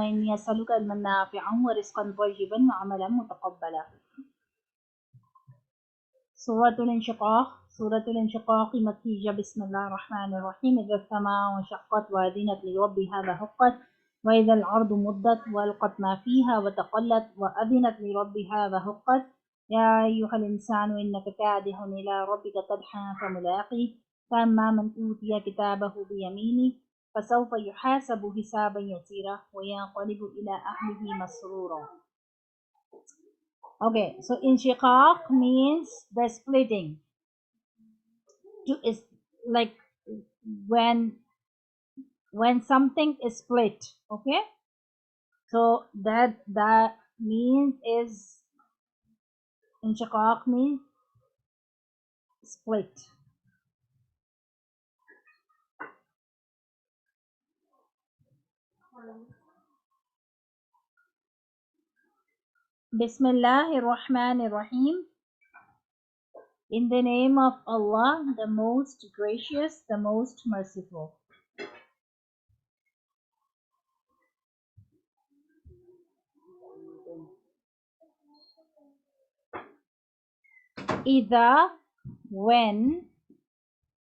إني أسألك علما نافعا ورزقا طيبا وعملا متقبلا. سورة الانشقاق. سورة الانشقاق مكية. بسم الله الرحمن الرحيم. إذا السماء انشقت وأذنت لربها وحقت وإذا الأرض مدت وألقت ما فيها وتقلت وأذنت لربها وحقت. يا أيها الإنسان إنك كادح إلى ربك كدحا فملاقيه فأما من أوتي كتابه بيمينه فسوف يحاسب حسابا يسيرا وينقلب إلى أهله مسرورا. Okay, so inshiqaq means the splitting. Is like when something is split. Okay, so that means is inshiqaq means split. Bismillahir Rahmanir Rahim. In the name of Allah, the most gracious, the most merciful. Ida, when,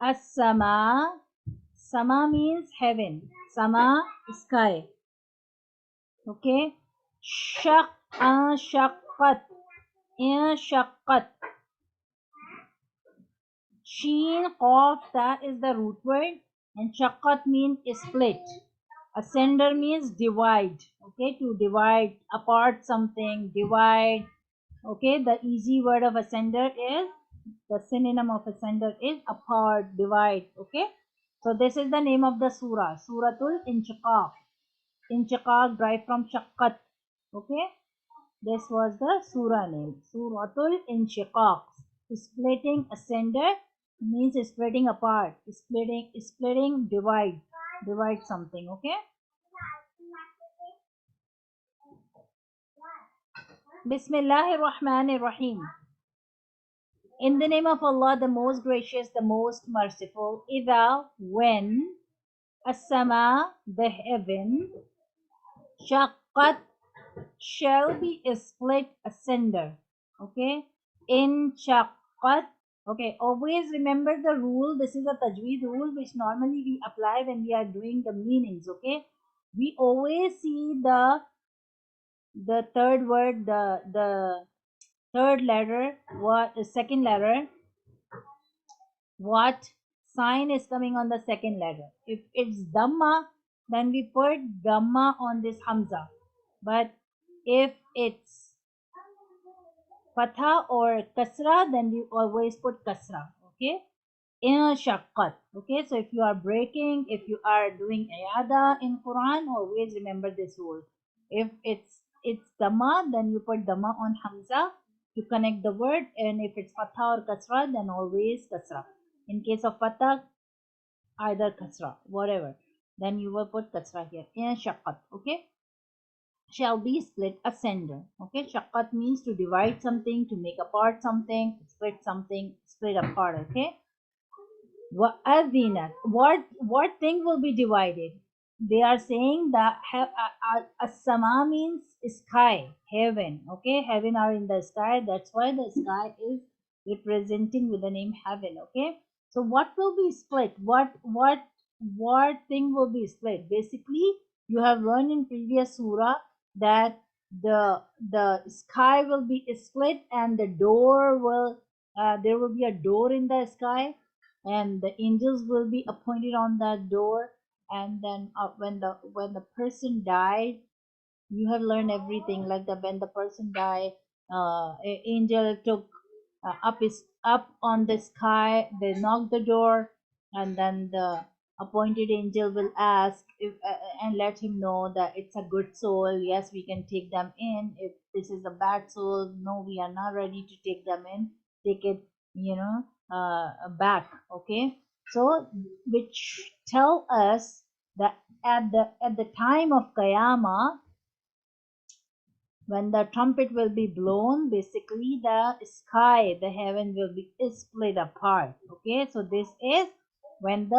as-sama, sama means heaven, sama sky. Okay, shaqqat, inshaqqat. Sheen, qaf, that is the root word, and shaqqat means split. Ascender means divide. Okay, to divide, apart something, divide. Okay, the easy word of ascender is, the synonym of ascender is apart, divide. Okay, so this is the name of the surah, Suratul Inshiqaq. Inshiqaq derived from shaqqat. Okay, this was the surah name, Suratul Inshiqaq. Splitting, ascender means splitting apart, splitting, divide something. Okay. Bismillahir Rahmanir Rahim. In the name of Allah, the most gracious, the most merciful. Ida, when, as-sama, the heaven, shaqqat, shall be split asunder. Okay, inshaqqat. Okay, always remember the rule. This is a tajweed rule which normally we apply when we are doing the meanings. Okay, we always see the third word, the third letter, what the second letter, what sign is coming on the second letter. If it's dhamma, then we put dhamma on this hamza. But if it's fatha or kasra, then we always put kasra. Okay, inshaqqat. Okay, so if you are breaking, if you are doing iyada in Quran, always remember this rule. If it's dhamma, then you put dhamma on hamza to connect the word, and if it's fatha or kasra, then always kasra. In case of fatha, either kasra, whatever, then you will put kasra here. Inshaqqat. Okay, shall be split asunder. Okay, shaqqat means to divide something, to make apart something, split something, split apart. Okay. Wa'adhinat. What thing will be divided? They are saying that as-sama means sky, heaven. Okay, heaven are in the sky. That's why the sky is representing with the name heaven. Okay, so what will be split? What thing will be split? Basically, you have learned in previous surah that the sky will be split and the door will there will be a door in the sky and the angels will be appointed on that door. And then when the person died, you have learned everything, like the when the person died, angel took up on the sky, they knock the door, and then the appointed angel will ask if, and let him know that it's a good soul, yes, we can take them in. If this is a bad soul, no, we are not ready to take them in, take it, back. Okay, so which tell us that at the time of Qiyamah, when the trumpet will be blown, basically the sky, the heaven will be split apart. Okay, so this is when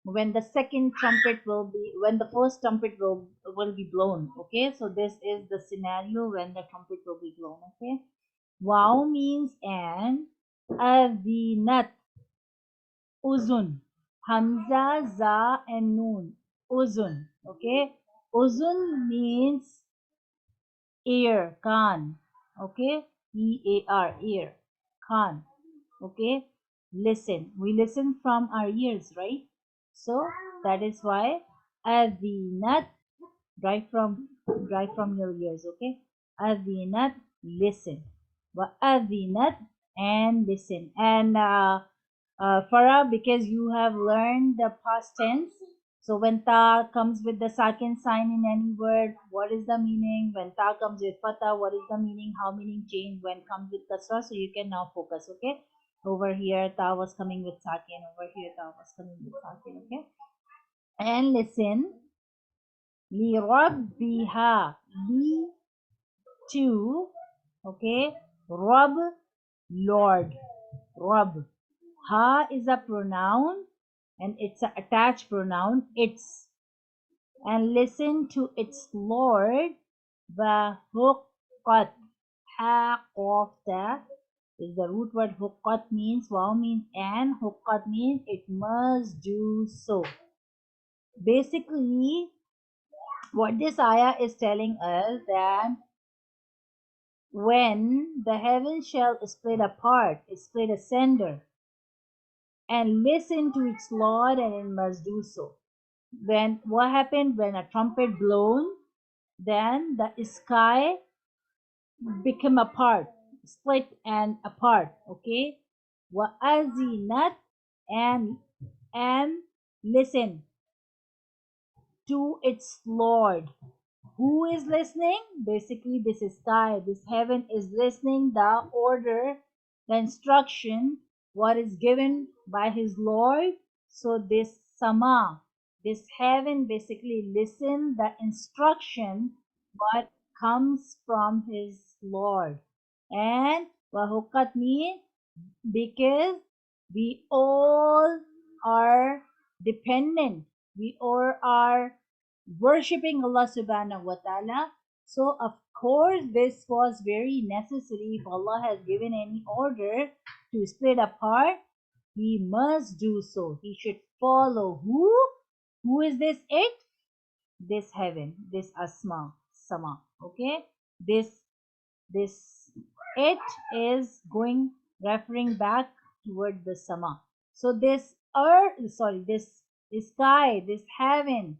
when the second trumpet will be, when the first trumpet will be blown. Okay, so this is the scenario when the trumpet will be blown. Okay, wow means and, adinat, uzun, hamza, za, and noon, uzun. Okay, uzun means ear, kan. Okay, ear, ear, kan. Okay, listen, we listen from our ears, right? So that is why adinat, right from your ears. Okay, adinat, listen, wa adinat, and listen. And Farah, because you have learned the past tense, so when ta comes with the second sign in any word, what is the meaning? When ta comes with fatah, what is the meaning? How meaning change when comes with kasra? So you can now focus. Okay, over here ta was coming with sakin, over here ta was coming with sakin. Okay, and listen. Li rabbiha, li, to, okay, Rab, Lord, Rab. Ha is a pronoun and it's an attached pronoun, its, and listen to its Lord. Huqqat, ha, qaf, ta is the root word. Huqqat means, wow means and, huqqat means it must do so. Basically, what this ayah is telling us that when the heavens shall split apart, split asunder, and listen to its Lord, and it must do so. When what happened when a trumpet blown, then the sky became apart, split and apart. Okay, wa'azinat, and listen to its Lord. Who is listening? Basically, this is sky, this heaven is listening the order, the instruction, what is given by his Lord. So this sama, this heaven basically listen the instruction what comes from his Lord. And wahukat means because we all are dependent, we all are worshipping Allah subhanahu wa ta'ala. So of course this was very necessary. If Allah has given any order to split apart, he must do so. He should follow who? Who is this it? This heaven, this asma, sama. Okay? This it is going referring back toward the sama. So this earth, sorry, this sky, this heaven,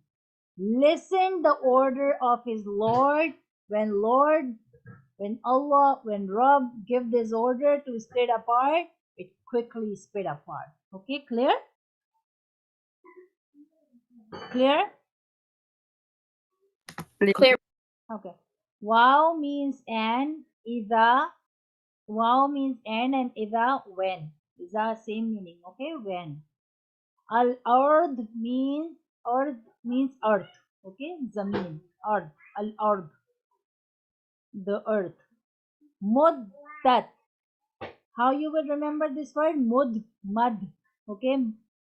listen the order of his Lord. When Allah, when Rabb give this order to split apart, it quickly split apart. Okay, clear? Clear? Clear. Okay. Wow means and, ida. Wow means and ida when. These are same meaning. Okay, when. Al ard means, earth. Okay, zameen, earth. Al ard, the earth. Muddat. How you will remember this word? Mud. Okay,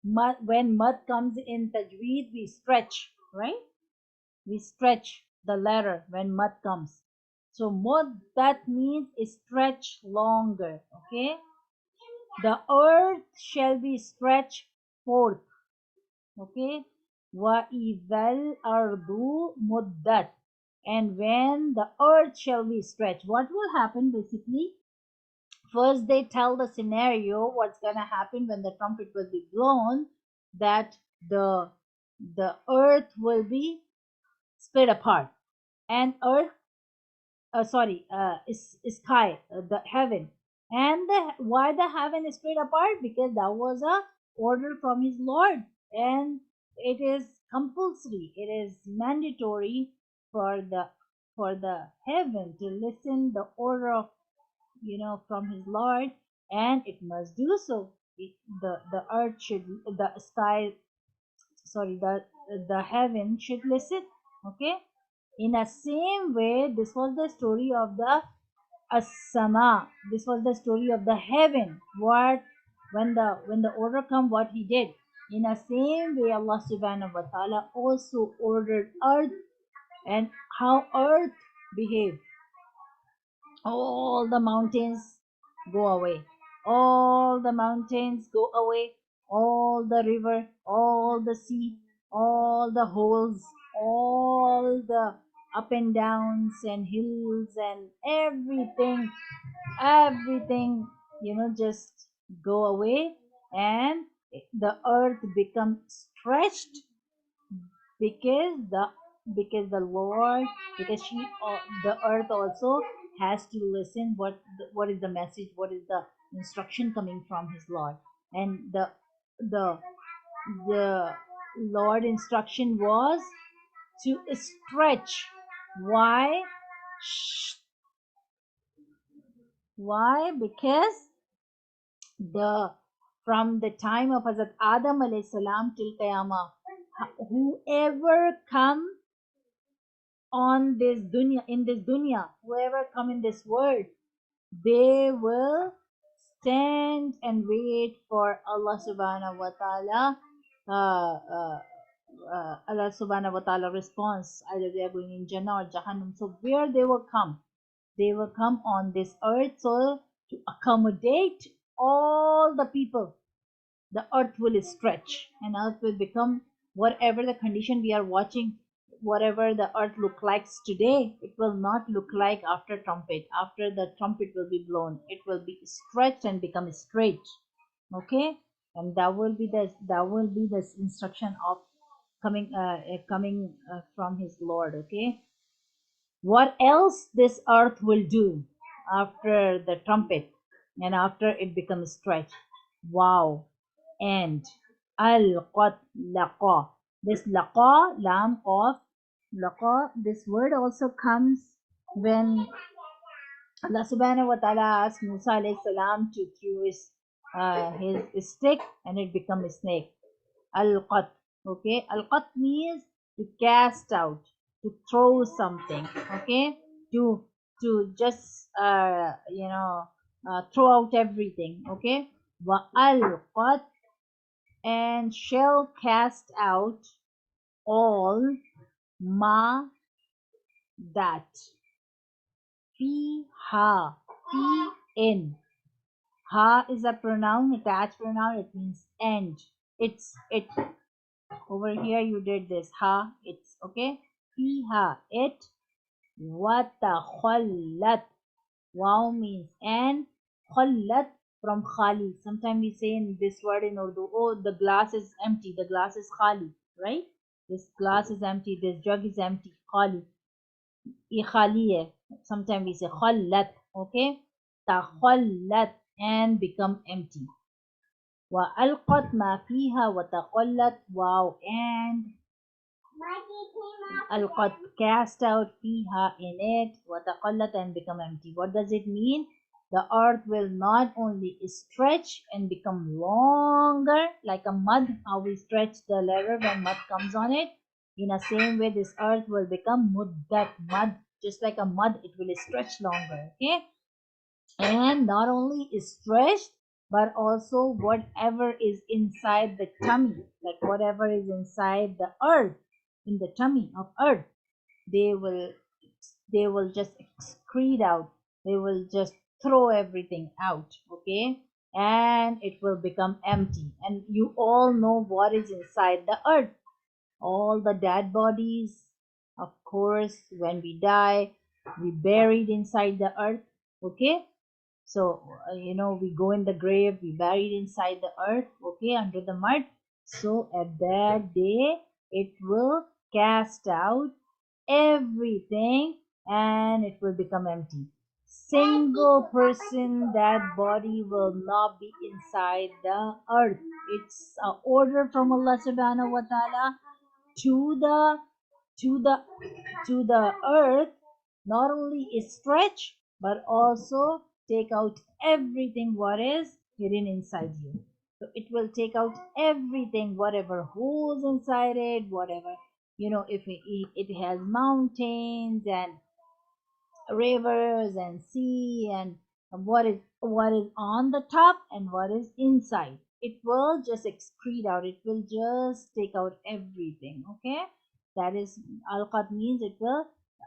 mud, when mud comes in tajweed, we stretch, right? We stretch the letter when mud comes. So muddat means stretch longer. Okay, the earth shall be stretched forth. Okay, wa idhal ardu muddat, and when the earth shall be stretched, what will happen basically? First, they tell the scenario what's gonna happen when the trumpet will be blown, that the earth will be split apart, and earth, sky, the heaven, and why the heaven is split apart? Because that was a order from his Lord, and it is compulsory, it is mandatory for the heaven to listen the order of, from his Lord, and it must do so. The earth should, the sky, sorry, the heaven should listen. Okay, in the same way, this was the story of the Asama. This was the story of the heaven. What, when the order come, what he did? In the same way, Allah subhanahu wa ta'ala also ordered earth, and how earth behave. All the mountains go away. All the mountains go away. All the river, all the sea, all the holes, all the up and downs and hills and everything, everything, just go away, and the earth become stretched, because the Lord, because the earth also has to listen what is the message, what is the instruction coming from his Lord. And the the Lord instruction was to stretch. Why? Why? Because the from the time of Hazrat Adam alayhi salam till Qiyamah, whoever come on this dunya, in this dunya, whoever come in this world, they will stand and wait for Allah subhanahu wa ta'ala, uh, uh, Allah subhanahu wa ta'ala response. Either they are going in Jannah or Jahannam. So where they will come? They will come on this earth so to accommodate all the people. The earth will stretch, and earth will become whatever the condition we are watching. Whatever the earth look like today, it will not look like after trumpet. After the trumpet will be blown, it will be stretched and become straight. Okay. And that will be the instruction of coming from his Lord. Okay. What else this earth will do after the trumpet and after it becomes stretched? Wow. And al-qat laqa. This laqa, lam, qaf, laqa, this word also comes when Allah subhanahu wa ta'ala asked Musa alayhi salam to throw his stick, and it become a snake. Al-qat. Okay. Al-qat means to cast out, to throw something. Okay. To just throw out everything. Okay. Wa al-qat, and shall cast out all ma, that, fi ha, fi in. Ha is a pronoun, attached pronoun. It means end. It. Over here you did this. Ha. It's okay. Fi ha. It. Wata khallat. Wow means and. Khallat from khali. Sometimes we say in this word in Urdu, oh, the glass is empty. The glass is khali, right? This glass is empty. This jug is empty. Khali. ये खाली है. Sometimes we say khallat. Okay. Takhallat, and become empty. وألقت ما فيها وتقلت. Wow. And alqat, cast out, fiha, in it, wataqallat, and become empty. What does it mean? The earth will not only stretch and become longer like a mud, how we stretch the leather when mud comes on it. In the same way, this earth will become muddat, mud, just like a mud, it will stretch longer. Okay. And not only is stretched, but also whatever is inside the tummy, like whatever is inside the earth, in the tummy of earth, they will they will just excrete out, they will just throw everything out. Okay. And it will become empty, and you all know what is inside the earth. All the dead bodies, of course, when we die, we buried inside the earth. Okay. So, we go in the grave, we buried inside the earth, okay, under the mud. So, at that day, it will cast out everything, and it will become empty. Single person, that body will not be inside the earth. It's an order from Allah subhanahu wa ta'ala to the to the to the earth, not only is stretch, but also take out everything what is hidden inside you. So it will take out everything, whatever holes inside it, whatever, if it has mountains and rivers and sea, and what is on the top and what is inside. it will just excrete out, it will just take out everything. Okay, that is alqat means it will,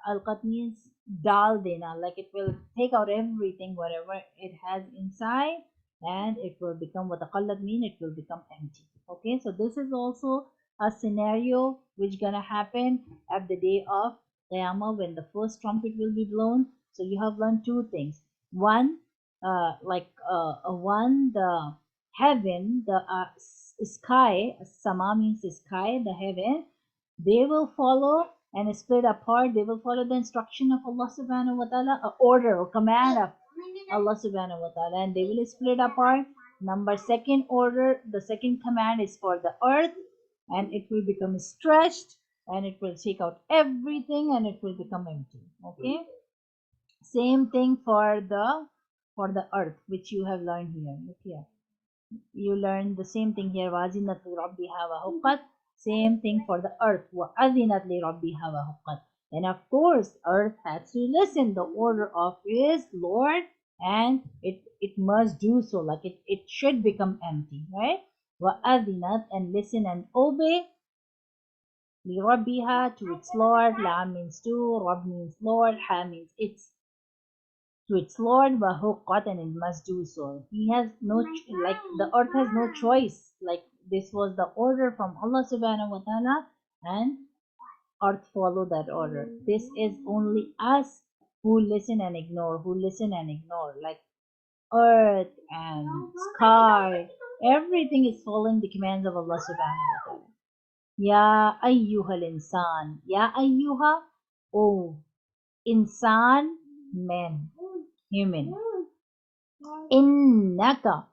alqat means dal dena, like it will take out everything whatever it has inside, and it will become, what taqallad mean, it will become empty. Okay, so this is also a scenario which gonna happen at the day of Qiyamah when the first trumpet will be blown. So you have learned two things. One, one, the heaven, the sky, sama means sky, the heaven, they will follow and split apart. They will follow the instruction of Allah subhanahu wa ta'ala, a order or command of Allah subhanahu wa ta'ala, and they will split apart. Number second order, the second command is for the earth, and it will become stretched, and it will take out everything, and it will become empty. Okay, same thing for the earth, which you have learned here. Look here, you learn the same thing here. وَأَذِنَتْ لِرَبِّهَا وَحُقَّتْ. Same thing for the earth. وَأَذِنَتْ لِرَبِّهَا وَحُقَّتْ. And of course, earth has to listen the order of his Lord, and it must do so. Like it should become empty, right? وَأَذِنَتْ, and listen and obey. لِرَبِّهَا, to its Lord. La means to, Rabb means Lord, Ha means its, to its Lord, wahuqqat, and it must do so. He has no, like the earth has no choice. Like this was the order from Allah subhanahu wa ta'ala, and earth follow that order. This is only us who listen and ignore, who listen and ignore. Like earth and sky, everything is following the commands of Allah subhanahu wa ta'ala. Ya ayyuhal insan, ya ayyuha, oh insan, man, human. Innaka,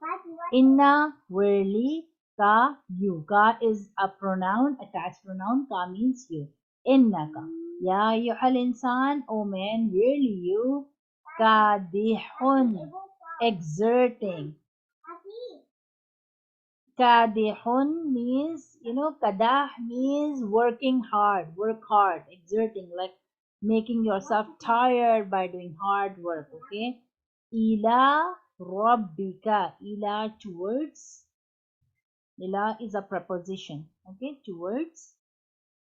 inna, verily, ka, you. Ka is a pronoun, attached pronoun. Ka means you. Innaka, ya ayyuhal insan, O man, really you. Kadihun, exerting. Kadihun means, kadah means working hard, work hard, exerting, like making yourself tired by doing hard work. Okay, ila rabbika, ila, towards, ila is a preposition. Okay, towards,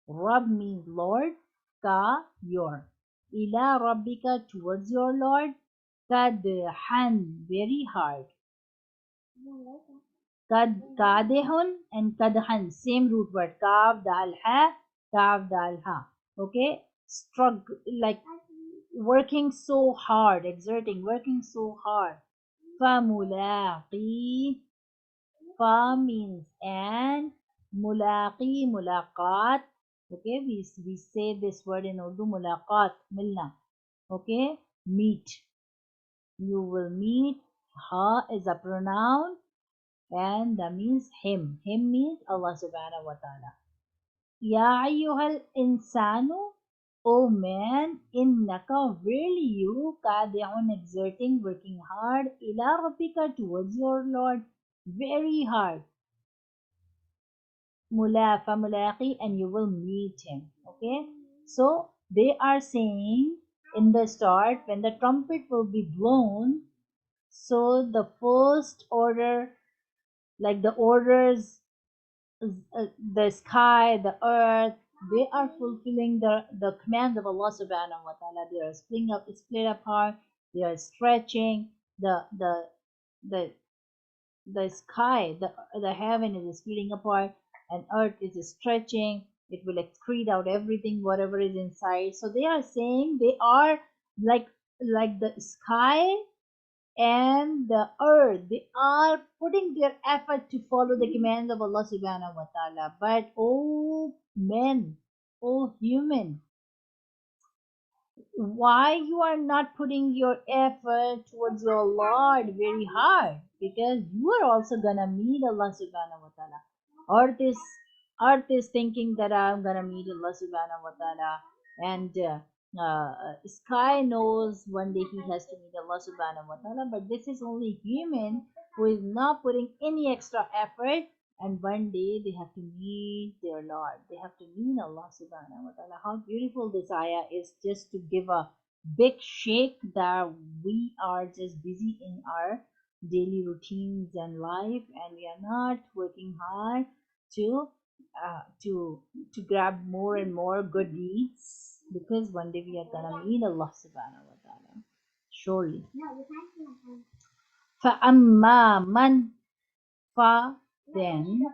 Rabb means Lord, ka, your, ila rabbika, towards your Lord, kadhan, very hard, kadehun and kadhan, same root word, kaf dal ha, kaf dal ha. Okay, struggle, like working so hard, exerting, working so hard. فَمُلَاقِي, fa means and, mulaqi, mulaqat. Okay, we say this word in Urdu, mulaqat, milna. Okay, meet. You will meet. Ha is a pronoun, and that means him. Him means Allah subhanahu wa ta'ala. Ya ayyuhal insanu, O man, innaka, really you, kadi'un, exerting, working hard, ila rabbika, towards your Lord, very hard. Mulafa, mulaqi, and you will meet him. Okay, so they are saying in the start when the trumpet will be blown, so the first order, like the orders, the sky, the earth, they are fulfilling the commands of Allah subhanahu wa ta'ala. They are split apart, they are stretching, the the sky, the heaven is splitting apart, and earth is stretching, it will excrete out everything whatever is inside. So they are saying they are like the sky and the earth, they are putting their effort to follow the commands of Allah subhanahu wa ta'ala. But oh men, oh human, why you are not putting your effort towards your Lord very hard? Because you are also gonna meet Allah subhanahu wa ta'ala. Earth is thinking that I'm gonna meet Allah subhanahu wa ta'ala, and sky knows one day he has to meet Allah subhanahu wa ta'ala, but this is only human who is not putting any extra effort, and one day they have to meet their Lord. They have to meet Allah subhanahu wa ta'ala. How beautiful this ayah is, just to give a big shake that we are just busy in our daily routines and life, and we are not working hard to uh, to to grab more and more good deeds, because one day we are gonna meet Allah subhanahu wa ta'ala. Surely. فَأَمَّا مَنْ Fa, then,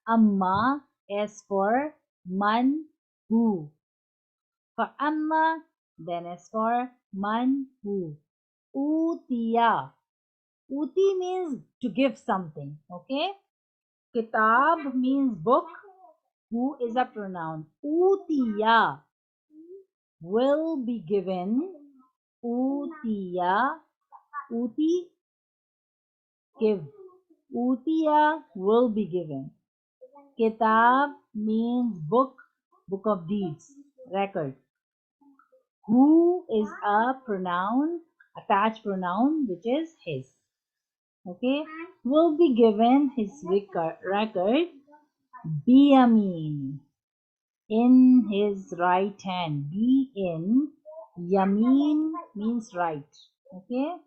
amma, as for man, who. For amma, then as for man, who. Utiya. Uti means to give something, okay? Kitab means book. Who is a pronoun. Utiya will be given. Utiya, uti, give. Utiya will be given. Kitab means book, book of deeds, record. Who is a pronoun, attached pronoun, which is his. Okay, will be given his record, biyamin, in his right hand. Be in, yamin means right. Okay,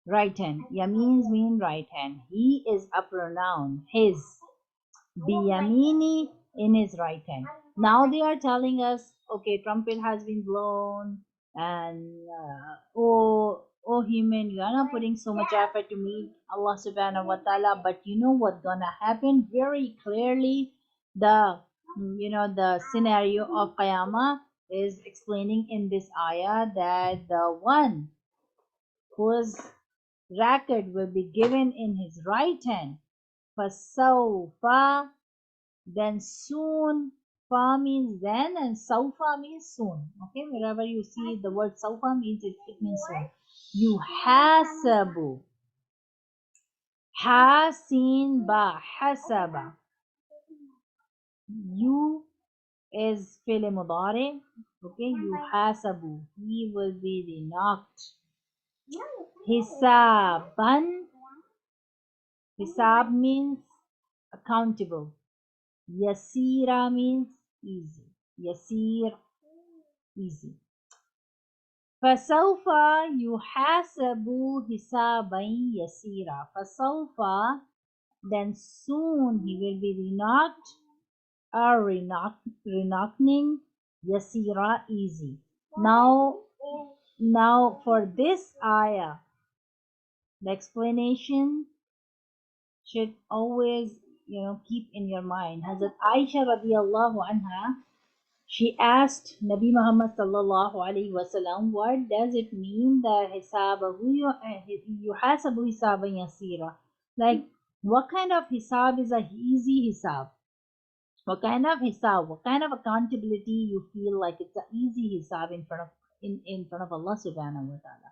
right hand. Yamin means right hand. He is a pronoun, his. Biyamini, in his right hand. Now they are telling us, okay, trumpet has been blown, and oh human, you are not putting so much effort to meet Allah subhanahu wa ta'ala, but you know what's gonna happen very clearly. The the scenario of Qiyamah is explaining in this ayah that the one whose record will be given in his right hand, fasawfa, then soon. Fa means then, and saufa means soon. Okay, wherever you see the word saufa means it means soon. You hasabu. Hasin ba hasaba. You is fil mudari. Okay, you hasabu. He will be knocked. Hisaban. Hisab means accountable. Yasira means easy. Yasir, easy. فسوف يحاسب حسابا يسيرا. فسوف, then soon he will be knocked or renocking, yasira, easy. Now for this ayah, the explanation should always keep in your mind. Hazrat Aisha radiallahu anha, she asked Nabi Muhammad sallallahu alaihi wasallam, what does it mean that yuhasabu hisaban yasira? Like, what kind of hisab is a easy hisab? What kind of hisab? What kind of accountability you feel like it's an easy hisab in front of Allah subhanahu wa ta'ala?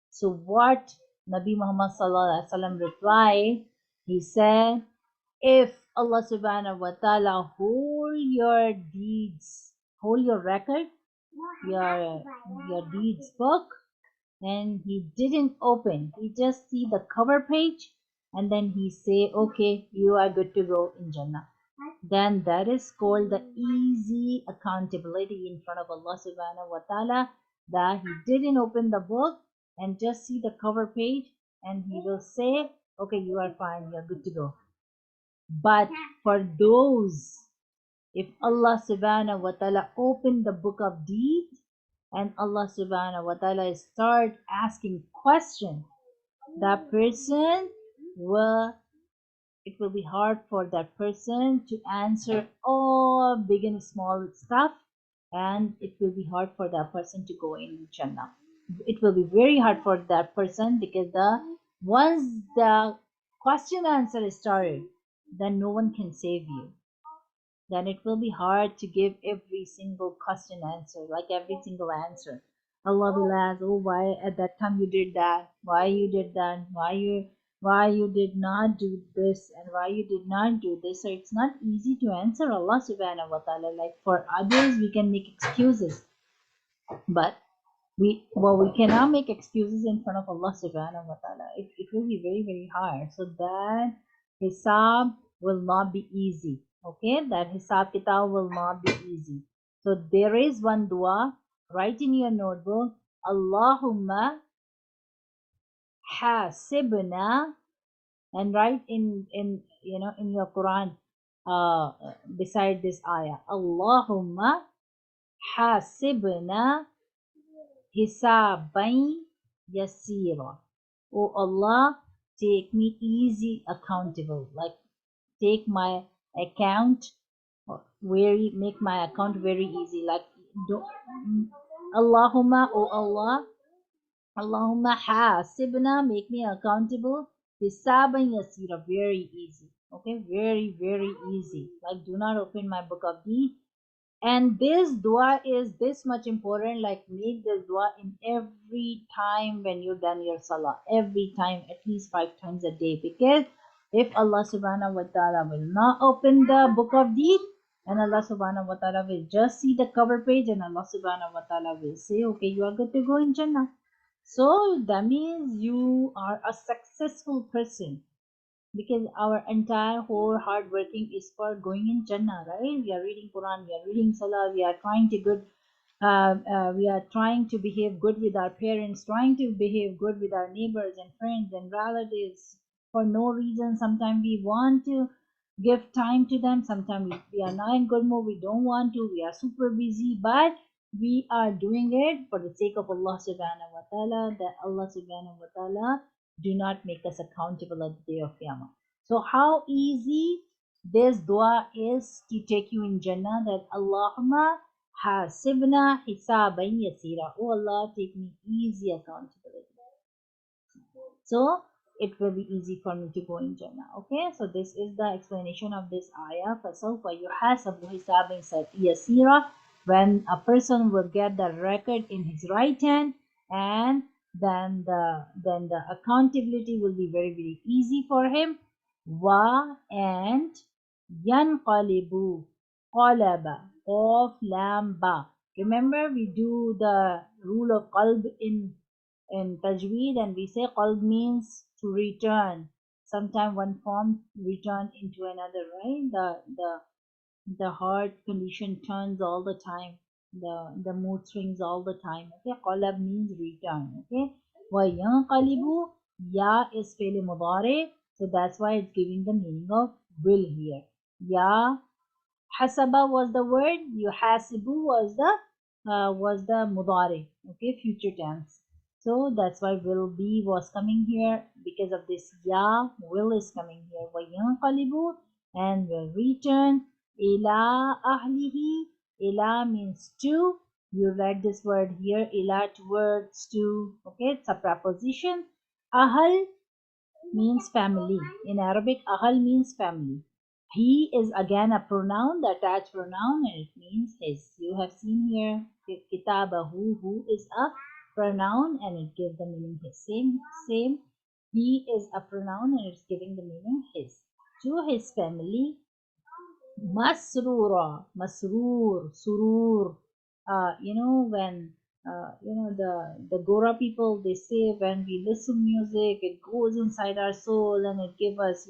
So what Nabi Muhammad sallallahu alaihi wasallam replied? He said, if Allah subhanahu wa ta'ala hold your deeds, hold your record, your deeds book, and he didn't open, he just see the cover page, and then he say, okay, you are good to go in Jannah. Then that is called the easy accountability in front of Allah subhanahu wa ta'ala, that he didn't open the book and just see the cover page, and he will say, okay, you are fine, you are good to go. But for those, if Allah subhanahu wa ta'ala opened the book of deeds and Allah subhanahu wa ta'ala start asking questions, that person will, it will be hard for that person to answer all big and small stuff, and it will be hard for that person to go in Jannah. It will be very hard for that person, because once the question answer is started, then no one can save you. Then it will be hard to give every single question answer, like every single answer. Allah will ask, oh, why at that time you did that? Why you did that? Why you did not do this, and why you did not do this? So it's not easy to answer Allah subhanahu wa ta'ala. Like for others, we can make excuses, but we cannot make excuses in front of Allah subhanahu wa ta'ala. It will be very, very hard. So that hisab will not be easy. Okay, that hisab kitab will not be easy. So there is one dua, write in your notebook, Allahumma hasibna, and write in in your Quran, uh, beside this ayah, Allahumma hasibna hisaban yasira. Oh Allah, take me easy accountable, like take my account make my account very easy, like do, Allahumma, oh Allah, Allahumma hasibna, make me accountable, hisaban yasira, very easy, okay, very very easy, like do not open my book of deed. And this dua is this much important, like make this dua in every time when you're done your salah, every time, at least 5 times a day. Because if Allah subhanahu wa ta'ala will not open the book of deed, and Allah subhanahu wa ta'ala will just see the cover page, and Allah subhanahu wa ta'ala will say, okay, you are good to go in Jannah. So that means you are a successful person, because our entire whole hard working is for going in Jannah, right? We are reading Quran, we are reading Salah, we are trying to good, we are trying to behave good with our parents, trying to behave good with our neighbors and friends and relatives for no reason. Sometimes we want to give time to them, sometimes we are not in good mood, we don't want to, we are super busy, but we are doing it for the sake of Allah subhanahu wa ta'ala, that Allah subhanahu wa ta'ala do not make us accountable at the day of Qiyamah. So how easy this dua is to take you in Jannah, that Allahumma hasibna hisaban yasira. Oh Allah, take me easy accountability. So it will be easy for me to go in Jannah. Okay, so this is the explanation of this ayah. فَسَوْفَ يُحَاسَبُ حِسَابًا يَسِيرًا, when a person will get the record in his right hand, and then the accountability will be very very easy for him. Wa, and yanqalibu, qalaba, of lam ba. Remember, we do the rule of qalb in tajweed, and we say qalb means to return. Sometime one form return into another, right? The heart condition turns all the time. The mood swings all the time. Okay, qalab means return. Okay, wa yanqalibu, ya is fi'l mudari, so that's why it's giving the meaning of will here. Ya, hasaba was the word, yuhasibu was the mudari, okay, future tense. So that's why will be was coming here, because of this ya, will is coming here. Wa yanqalibu, and will return, ila ahlihi, ila means to, you read this word here, ila, towards, to, okay, it's a preposition. Ahl means family. In Arabic, ahal means family. He is again a pronoun, the attached pronoun, and it means his. You have seen here kitabahu, who is a pronoun and it gives the meaning his. Same. He is a pronoun and it's giving the meaning his. To his family, Masrura, Masroor, Surur. When the Gora people, they say when we listen music, it goes inside our soul and it gives us,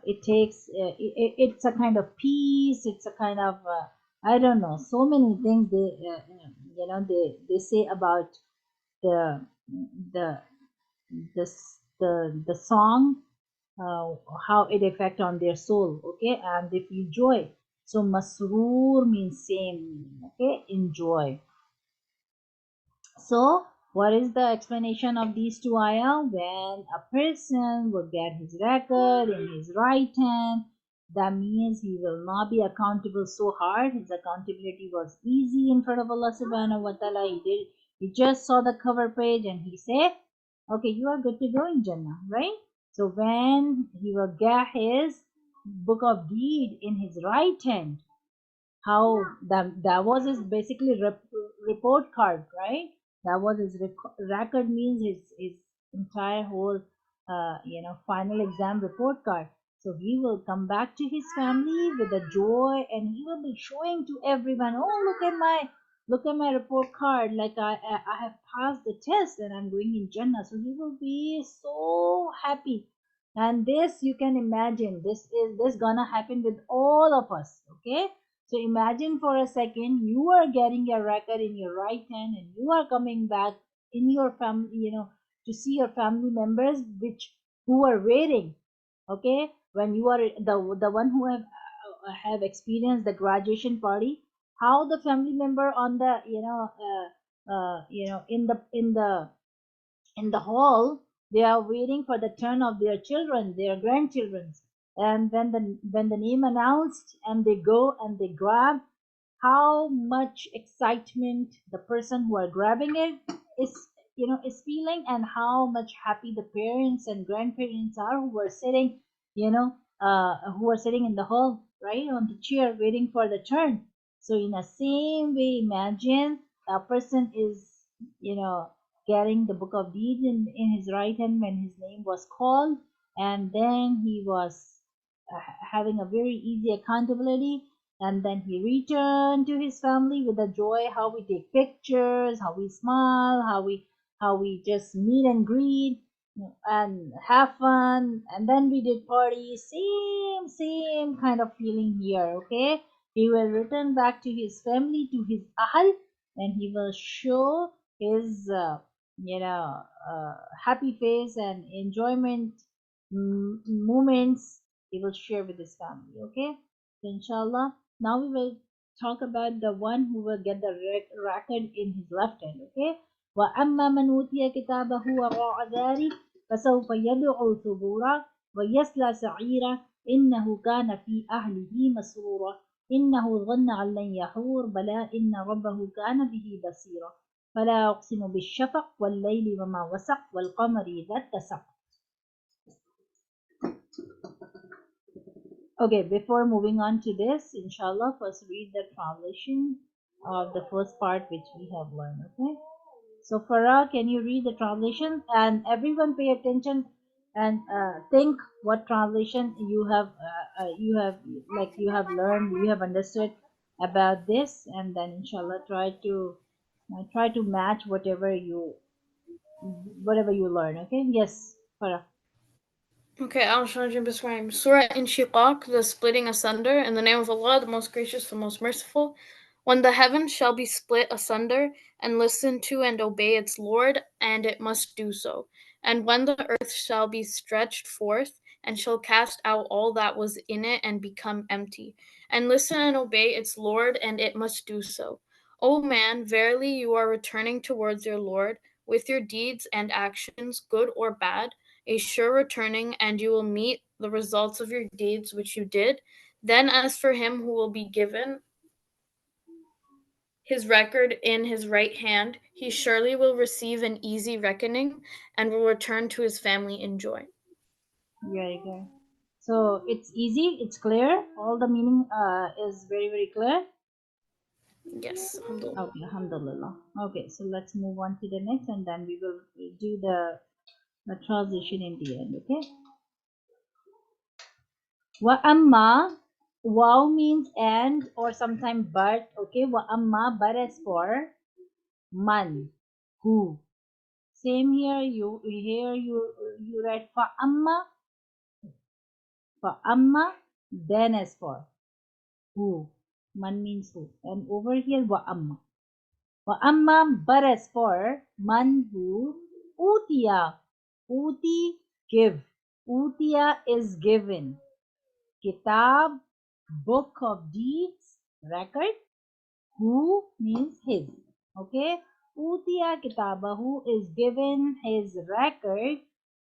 it takes, it's a kind of peace. It's a kind of, I don't know, so many things they say about the the the song, uh, how it affect on their soul, okay, and they feel joy. So masroor means same, okay, enjoy. So what is the explanation of these two ayah? When a person will get his record in his right hand, that means he will not be accountable so hard. His accountability was easy in front of Allah subhanahu wa ta'ala. He just saw the cover page and he said, okay, you are good to go in Jannah, right? So when he will get his book of deed in his right hand, how that was his basically report card, right? That was his record, means his entire whole final exam report card. So he will come back to his family with a joy, and he will be showing to everyone, oh, look at my report card, like I have passed the test and I'm going in Jannah. So he will be so happy. And this, you can imagine, this gonna happen with all of us, okay? So imagine for a second, you are getting your record in your right hand and you are coming back in your family, to see your family members which who are waiting. Okay, when you are the one who have experienced the graduation party, how the family member on the in the hall, they are waiting for the turn of their children, their grandchildren. And when the name announced and they go and they grab, how much excitement the person who are grabbing it is is feeling, and how much happy the parents and grandparents are who are sitting, who are sitting in the hall, right, on the chair waiting for the turn. So in the same way, imagine a person is, you know getting the book of deeds in his right hand when his name was called, and then he was having a very easy accountability, and then he returned to his family with a joy, how we take pictures, how we smile, how we just meet and greet, and have fun, and then we did parties. Same kind of feeling here. Okay, he will return back to his family, to his ahl, and he will show his you know happy face and enjoyment moments he will share with his family. Okay, so inshallah, now we will talk about the one who will get the record in his left hand. Okay, وأما من أوتي كتابه وراء ذلك فسوف يدعو ثبورا ويصلى سعيرا إنه كان في أهله مسرورا إنه ظن أن لن يحور بلى إن ربه كان به بصيرا فلا أقسم بالشفق والليل وما وسق والقمر إذا اتسق. Okay, before moving on to this, inshallah, first read the translation of the first part which we have learned. Okay, so Farah, can you read the translation? And everyone pay attention and think what translation you have learned, you have understood about this, and then inshallah try to match whatever you learn. Okay, yes, Farah. Okay, Al-Shajin Bismillah. Surah Inshiqaq, the splitting asunder, in the name of Allah, the most gracious, the most merciful. When the heavens shall be split asunder, and listen to and obey its Lord, and it must do so. And when the earth shall be stretched forth, and shall cast out all that was in it and become empty, and listen and obey its Lord, and it must do so. O man, verily you are returning towards your Lord, with your deeds and actions, good or bad, a sure returning, and you will meet the results of your deeds which you did. Then, as for him who will be given his record in his right hand, he surely will receive an easy reckoning and will return to his family in joy. Very good. So it's easy, it's clear. All the meaning is very, very clear. Yes, alhamdulillah. Okay, alhamdulillah. Okay, so let's move on to the next, and then we will do the transition in the end. Okay. Wa amma, wow means and or sometimes but. Okay, wa amma, but as for man, who. Same here. You write for amma, then as for who. Man means who, and over here wa amma. Wa amma, but as for man who utiya, uti give, utiya is given, kitab book of deeds, record, who means his. Okay, utiya kitabahu is given his record,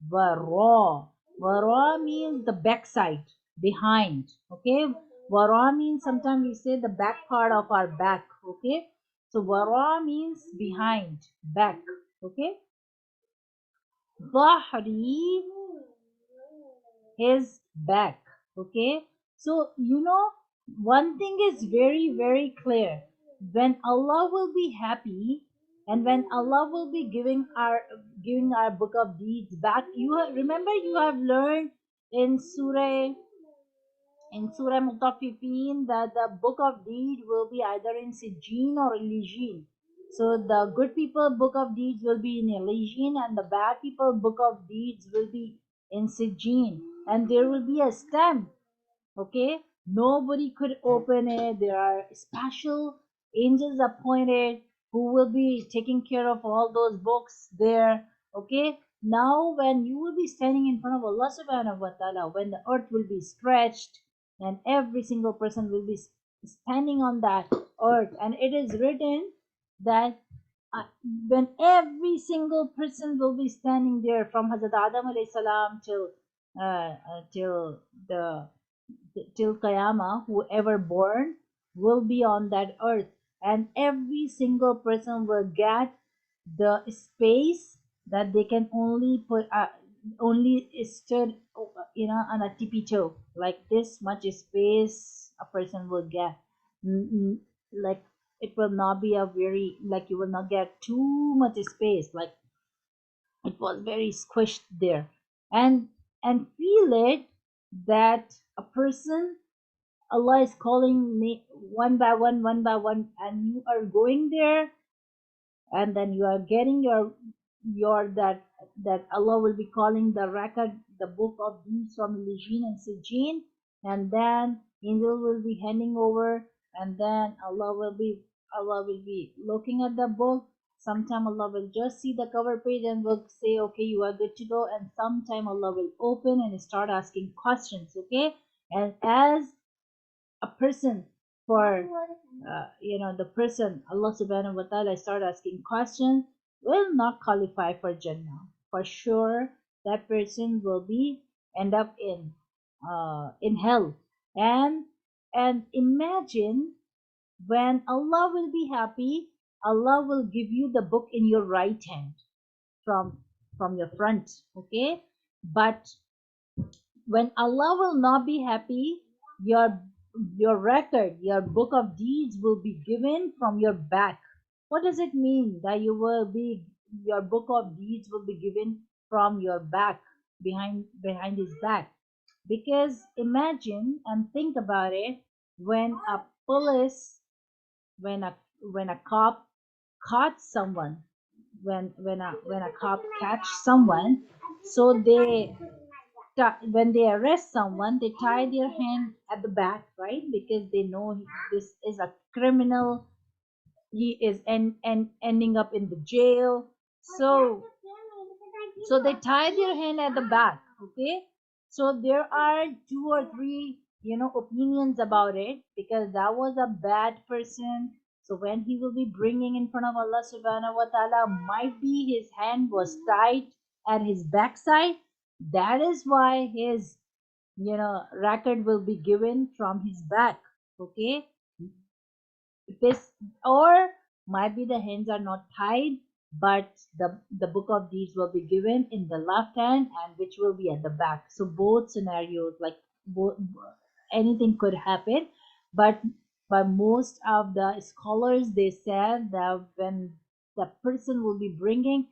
wara. Wara means the backside, behind. Okay, wara means sometimes we say the back part of our back. Okay, so wara means behind, back. Okay, dhahri, his back. Okay, so one thing is very, very clear. When Allah will be happy, and when Allah will be giving our book of deeds back, remember, you have learned in Surah Mutaffifin that the book of deed will be either in Sijin or Elijin. So the good people book of deeds will be in Elijin, and the bad people book of deeds will be in Sijin. And there will be a stamp. Okay, nobody could open it. There are special angels appointed who will be taking care of all those books there. Okay, Now, when you will be standing in front of Allah subhanahu wa ta'ala, when the earth will be stretched and every single person will be standing on that earth, and it is written that uh, when every single person will be standing there from Hazrat Adam alayhi salam till the till Qiyamah, whoever born will be on that earth, and every single person will get the space that they can only put only stood on a tippy toe, like this much space a person will get. Like it will not be a very, like you will not get too much space, like it was very squished there. And feel it that a person, Allah is calling me one by one, and you are going there, and then you are getting your that Allah will be calling the record, the book of deeds from Lijin and Sijin, and then angel will be handing over, and then Allah will be looking at the book. Sometime Allah will just see the cover page and will say, okay, you are good to go, and sometime Allah will open and start asking questions, okay? And as a person for the person, Allah subhanahu wa ta'ala start asking questions, will not qualify for Jannah for sure. That person will be end up in hell. And imagine, when Allah will be happy, Allah will give you the book in your right hand from your front, okay? But when Allah will not be happy, your record, your book of deeds will be given from your back. What does it mean that your book of deeds will be given from your back, behind his back? Because imagine and think about it, when a police, when a cop caught someone, when a cop catch someone, so when they arrest someone, they tie their hand at the back, right? Because they know this is a criminal. He is ending up in the jail. So they tie their hand at the back, okay? So there are two or three, opinions about it, because that was a bad person. So when he will be bringing in front of Allah subhanahu wa ta'ala, might be his hand was tied at his backside. That is why his record will be given from his back, okay? This, or might be the hands are not tied, but the book of deeds will be given in the left hand, and which will be at the back. So both scenarios, like both, anything could happen. but but most of the scholars, they said that when the person will be bringing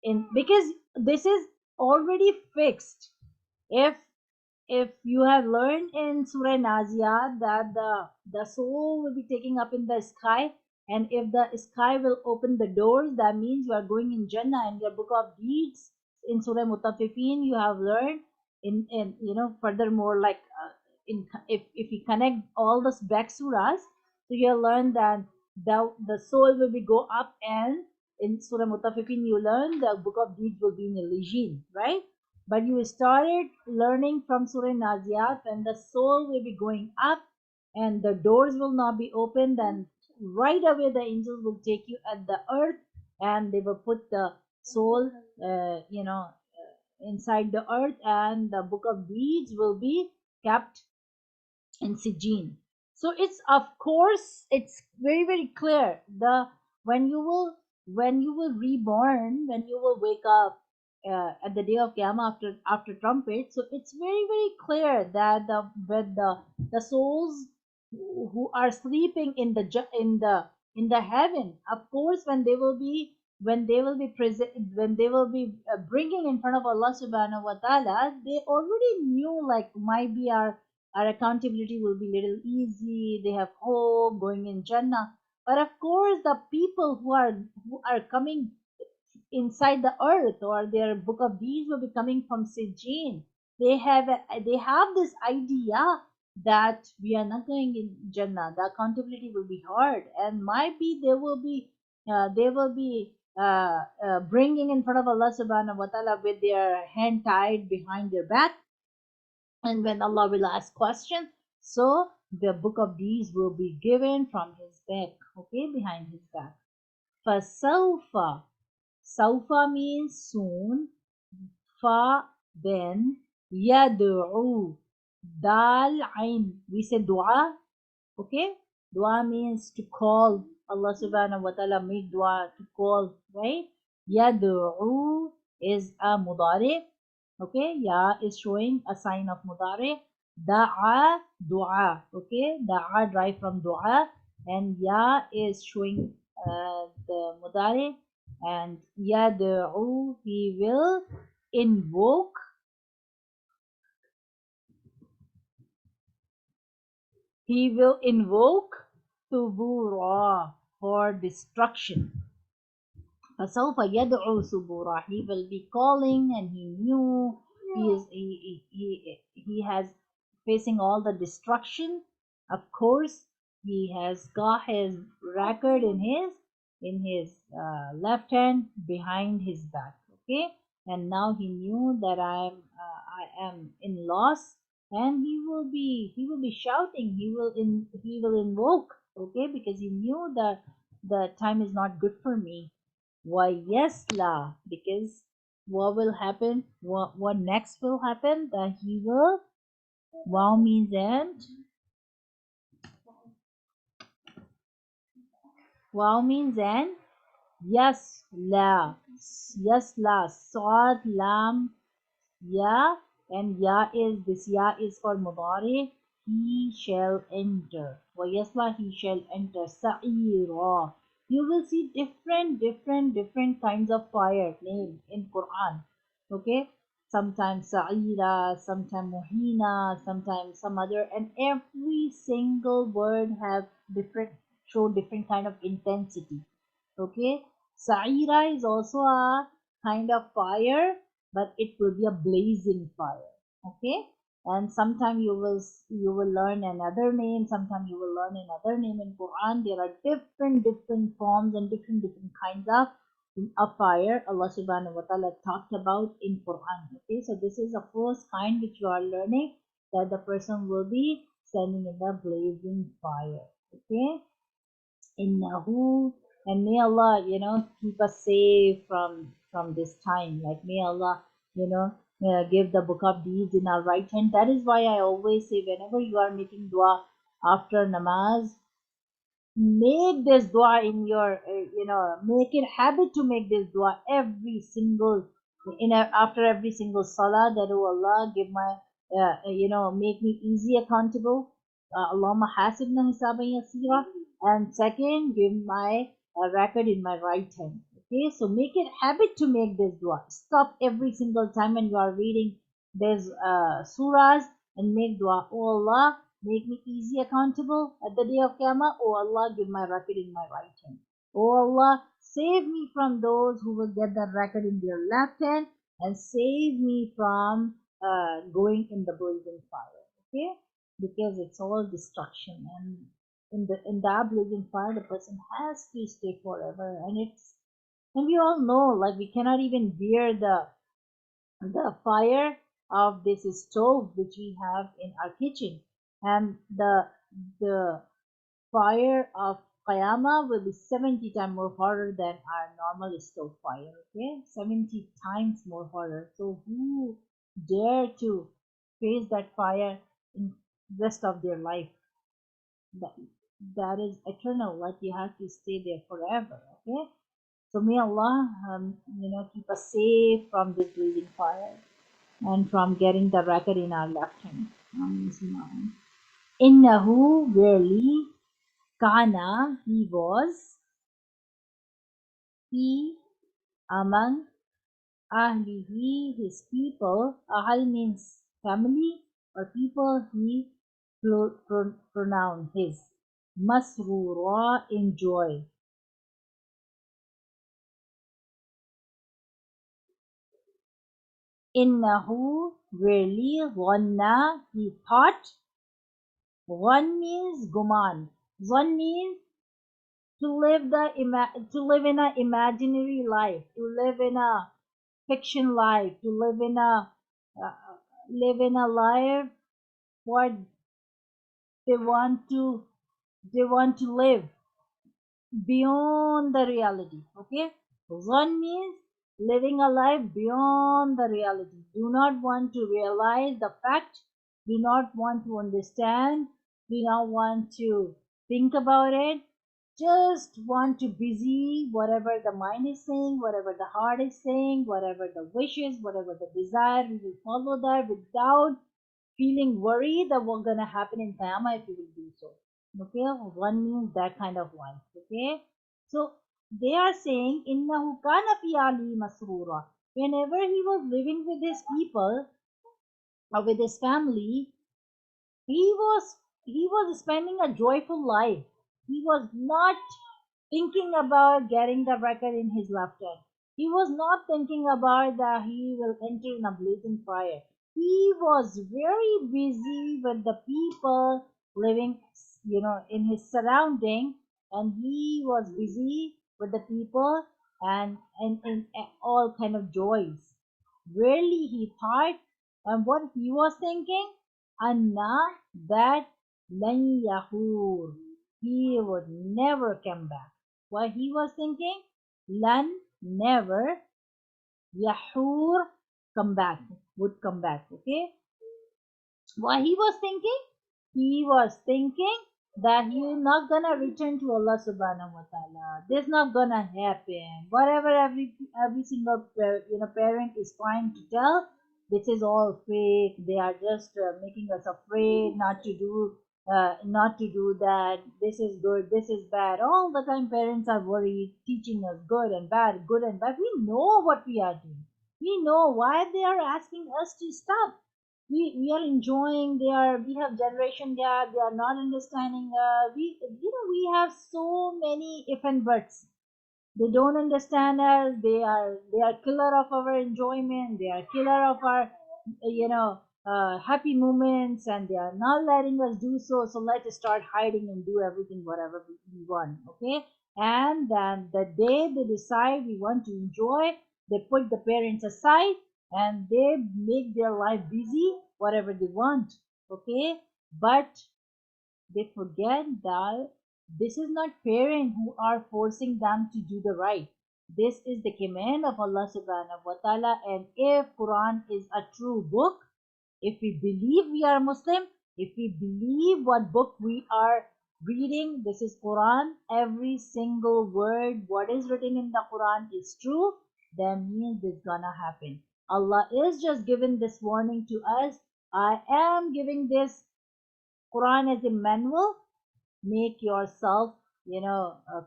in, because this is already fixed. If you have learned in Surah Naziyat that the soul will be taking up in the sky, and if the sky will open the doors, that means you are going in Jannah. In your book of deeds in Surah Mutaffifin, you have learned in furthermore, like if you connect all the back surahs, so you will learn that the soul will be go up, and in Surah Mutaffifin you learn the book of deeds will be in Elijin, right? But you started learning from Surah Naziyat, when the soul will be going up and the doors will not be open, then right away the angels will take you at the earth, and they will put the soul, inside the earth, and the book of deeds will be kept in Sijin. So it's, of course, it's very very clear, the when you will reborn, when you will wake up at the day of Qiyamah, after trumpet. So it's very very clear that the souls who are sleeping in the heaven, of course, when they will be present, when they will be bringing in front of Allah subhanahu wa ta'ala, they already knew, like, might be our accountability will be little easy, they have hope going in Jannah. But of course, the people who are coming inside the earth, or their book of deeds will be coming from Sijin, they have this idea that we are not going in Jannah. The accountability will be hard, and might be they will be bringing in front of Allah subhanahu wa ta'ala with their hand tied behind their back. And when Allah will ask question, so the book of deeds will be given from his back, okay, behind his back. Fasawfa. Sawfa means soon. Fa, then. Yad'u. Dal, ain. We say dua, okay. Dua means to call. Allah subhanahu wa ta'ala make dua to call, right? Yad'u is a mudari. Okay, ya is showing a sign of mudari. Da'a, dua. Okay, da'a derived from dua, and ya is showing the mudari, and yad'u, he will invoke. He will invoke subura, for destruction. فَسَوْفَ يَدْعُو ثُبُورًا. He will be calling, and he knew he has facing all the destruction. Of course, he has got his record in his left hand behind his back. Okay, and now he knew that I am in loss, and he will be shouting. He will invoke. Okay, because he knew that the time is not good for me. Why, yes, la, because what will happen? What next will happen? That he will. Wow means and. Wow means and. Yes, la. Yes, la. Sad, lam, ya, and ya is this ya is for mudari. He shall enter. Wayasla, he shall enter. Sa'ira. You will see different kinds of fire name in Quran. Okay, sometimes Sa'ira, sometimes Muhina, sometimes some other, and every single word have different show different kind of intensity. Okay, Sa'ira is also a kind of fire, but it will be a blazing fire. Okay, and sometime you will learn another name, sometime you will learn another name in Quran. There are different forms and different kinds of fire Allah subhanahu wa ta'ala talked about in Quran. Okay, so this is the first kind which you are learning, that the person will be standing in the blazing fire. Okay, innahu, and may Allah, keep us safe from this time. Like, may Allah, give the book of deeds in our right hand. That is why I always say, whenever you are making dua after namaz, make this dua in your make it habit to make this dua every single after every single salah, that, oh Allah, give my make me easy accountable. Allahumma hasibna hisaban yasira. And second, give my record in my right hand. Okay, so make it habit to make this dua. Stop every single time when you are reading these surahs, and make dua. Oh Allah, make me easy accountable at the day of Qiyamah. Oh Allah, give my record in my right hand. Oh Allah, save me from those who will get the record in their left hand, and save me from going in the blazing fire. Okay, because it's all destruction, and in that blazing fire, the person has to stay forever. And we all know, like, we cannot even bear the fire of this stove which we have in our kitchen, and the fire of Qiyamah will be 70 times more horror than our normal stove fire. Okay, 70 times more horror. So who dare to face that fire in rest of their life? that, that is eternal. Like, you have to stay there forever. Okay, so may Allah keep us safe from this blazing fire, and from getting the record in our left hand. Innahu, verily, kana, he was, he, among, ahlihi, his people. Ahl means family or people. He, pronoun his. Masrura, enjoy. Innahu, really, ghanna, he thought. Ghan means guman. Ghan means to live in a imaginary life, to live in a fiction life, to uh, live in a life what they want to they want to live beyond the reality. Okay, one means living a life beyond the reality. Do not want to realize the fact, do not want to understand, do not want to think about it, just want to busy whatever the mind is saying, whatever the heart is saying, whatever the wishes, whatever the desire, we will follow that without feeling worried that what's gonna happen in Tama if you will do so. Okay, one means that kind of life. Okay, so they are saying innahu kana fi ali masrura. Whenever he was living with his people or with his family, he was he was spending a joyful life. He was not thinking about getting the record in his left hand. He was not thinking about that he will enter in a blazing fire. He was very busy with the people living, in his surrounding, and he was busy with the people and all kind of joys. Really, he thought, and what he was thinking, Anna, that lan yahur, he would never come back. What he was thinking, lan, never, yahur, come back, would come back. Okay, what he was thinking, he was thinking that he is not gonna return to Allah subhanahu wa ta'ala. This not gonna happen. Whatever every single parent is trying to tell, this is all fake. They are just making us afraid not to do that. This is good. This is bad. All the time parents are worried, teaching us good and bad, good and bad. We know what we are doing. We know why they are asking us to stop. We are enjoying, we have generation gap, they are not understanding, we have so many if and buts. They don't understand us. They are killer of our enjoyment, they are killer of our happy moments, and they are not letting us do so. So let's start hiding and do everything whatever we want. Okay, and then the day they decide we want to enjoy, they put the parents aside and they make their life busy whatever they want. Okay, but they forget that this is not parents who are forcing them to do the right. This is the command of Allah subhanahu wa ta'ala. And if Quran is a true book, if we believe we are Muslim, if we believe what book we are reading, this is Quran, every single word, what is written in the Quran is true, then means this gonna happen. Allah is just giving this warning to us. I am giving this Quran as a manual. Make yourself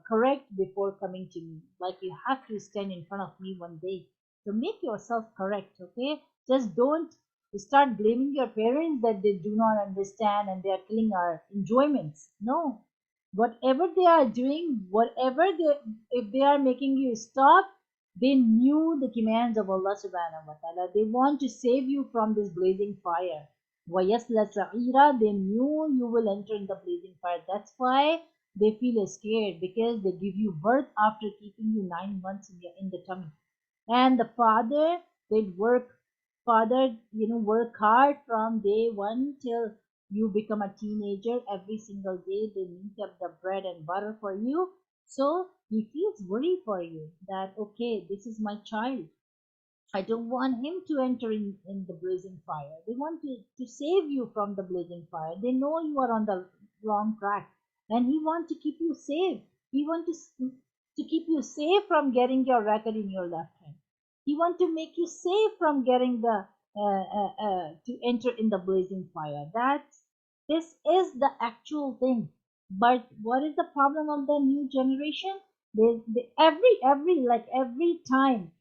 correct before coming to me, like you have to stand in front of me one day, so make yourself correct. Okay, just don't start blaming your parents that they do not understand and they are killing our enjoyments. No, whatever they are doing, whatever they, if they are making you stop, they knew the commands of Allah subhanahu wa ta'ala. They want to save you from this blazing fire. وَيَصْلَ سَعِيرًا, they knew you will enter in the blazing fire. That's why they feel scared, because they give you birth after keeping you 9 months in the tummy. And the father did work hard from day one till you become a teenager. Every single day they meet up the bread and butter for you. So he feels worried for you that, okay, this is my child. I don't want him to enter in the blazing fire. They want to save you from the blazing fire. They know you are on the wrong track, and he wants to keep you safe. He wants to keep you safe from getting your record in your left hand. He wants to make you safe from getting to enter in the blazing fire. This is the actual thing. But what is the problem of the new generation? Every time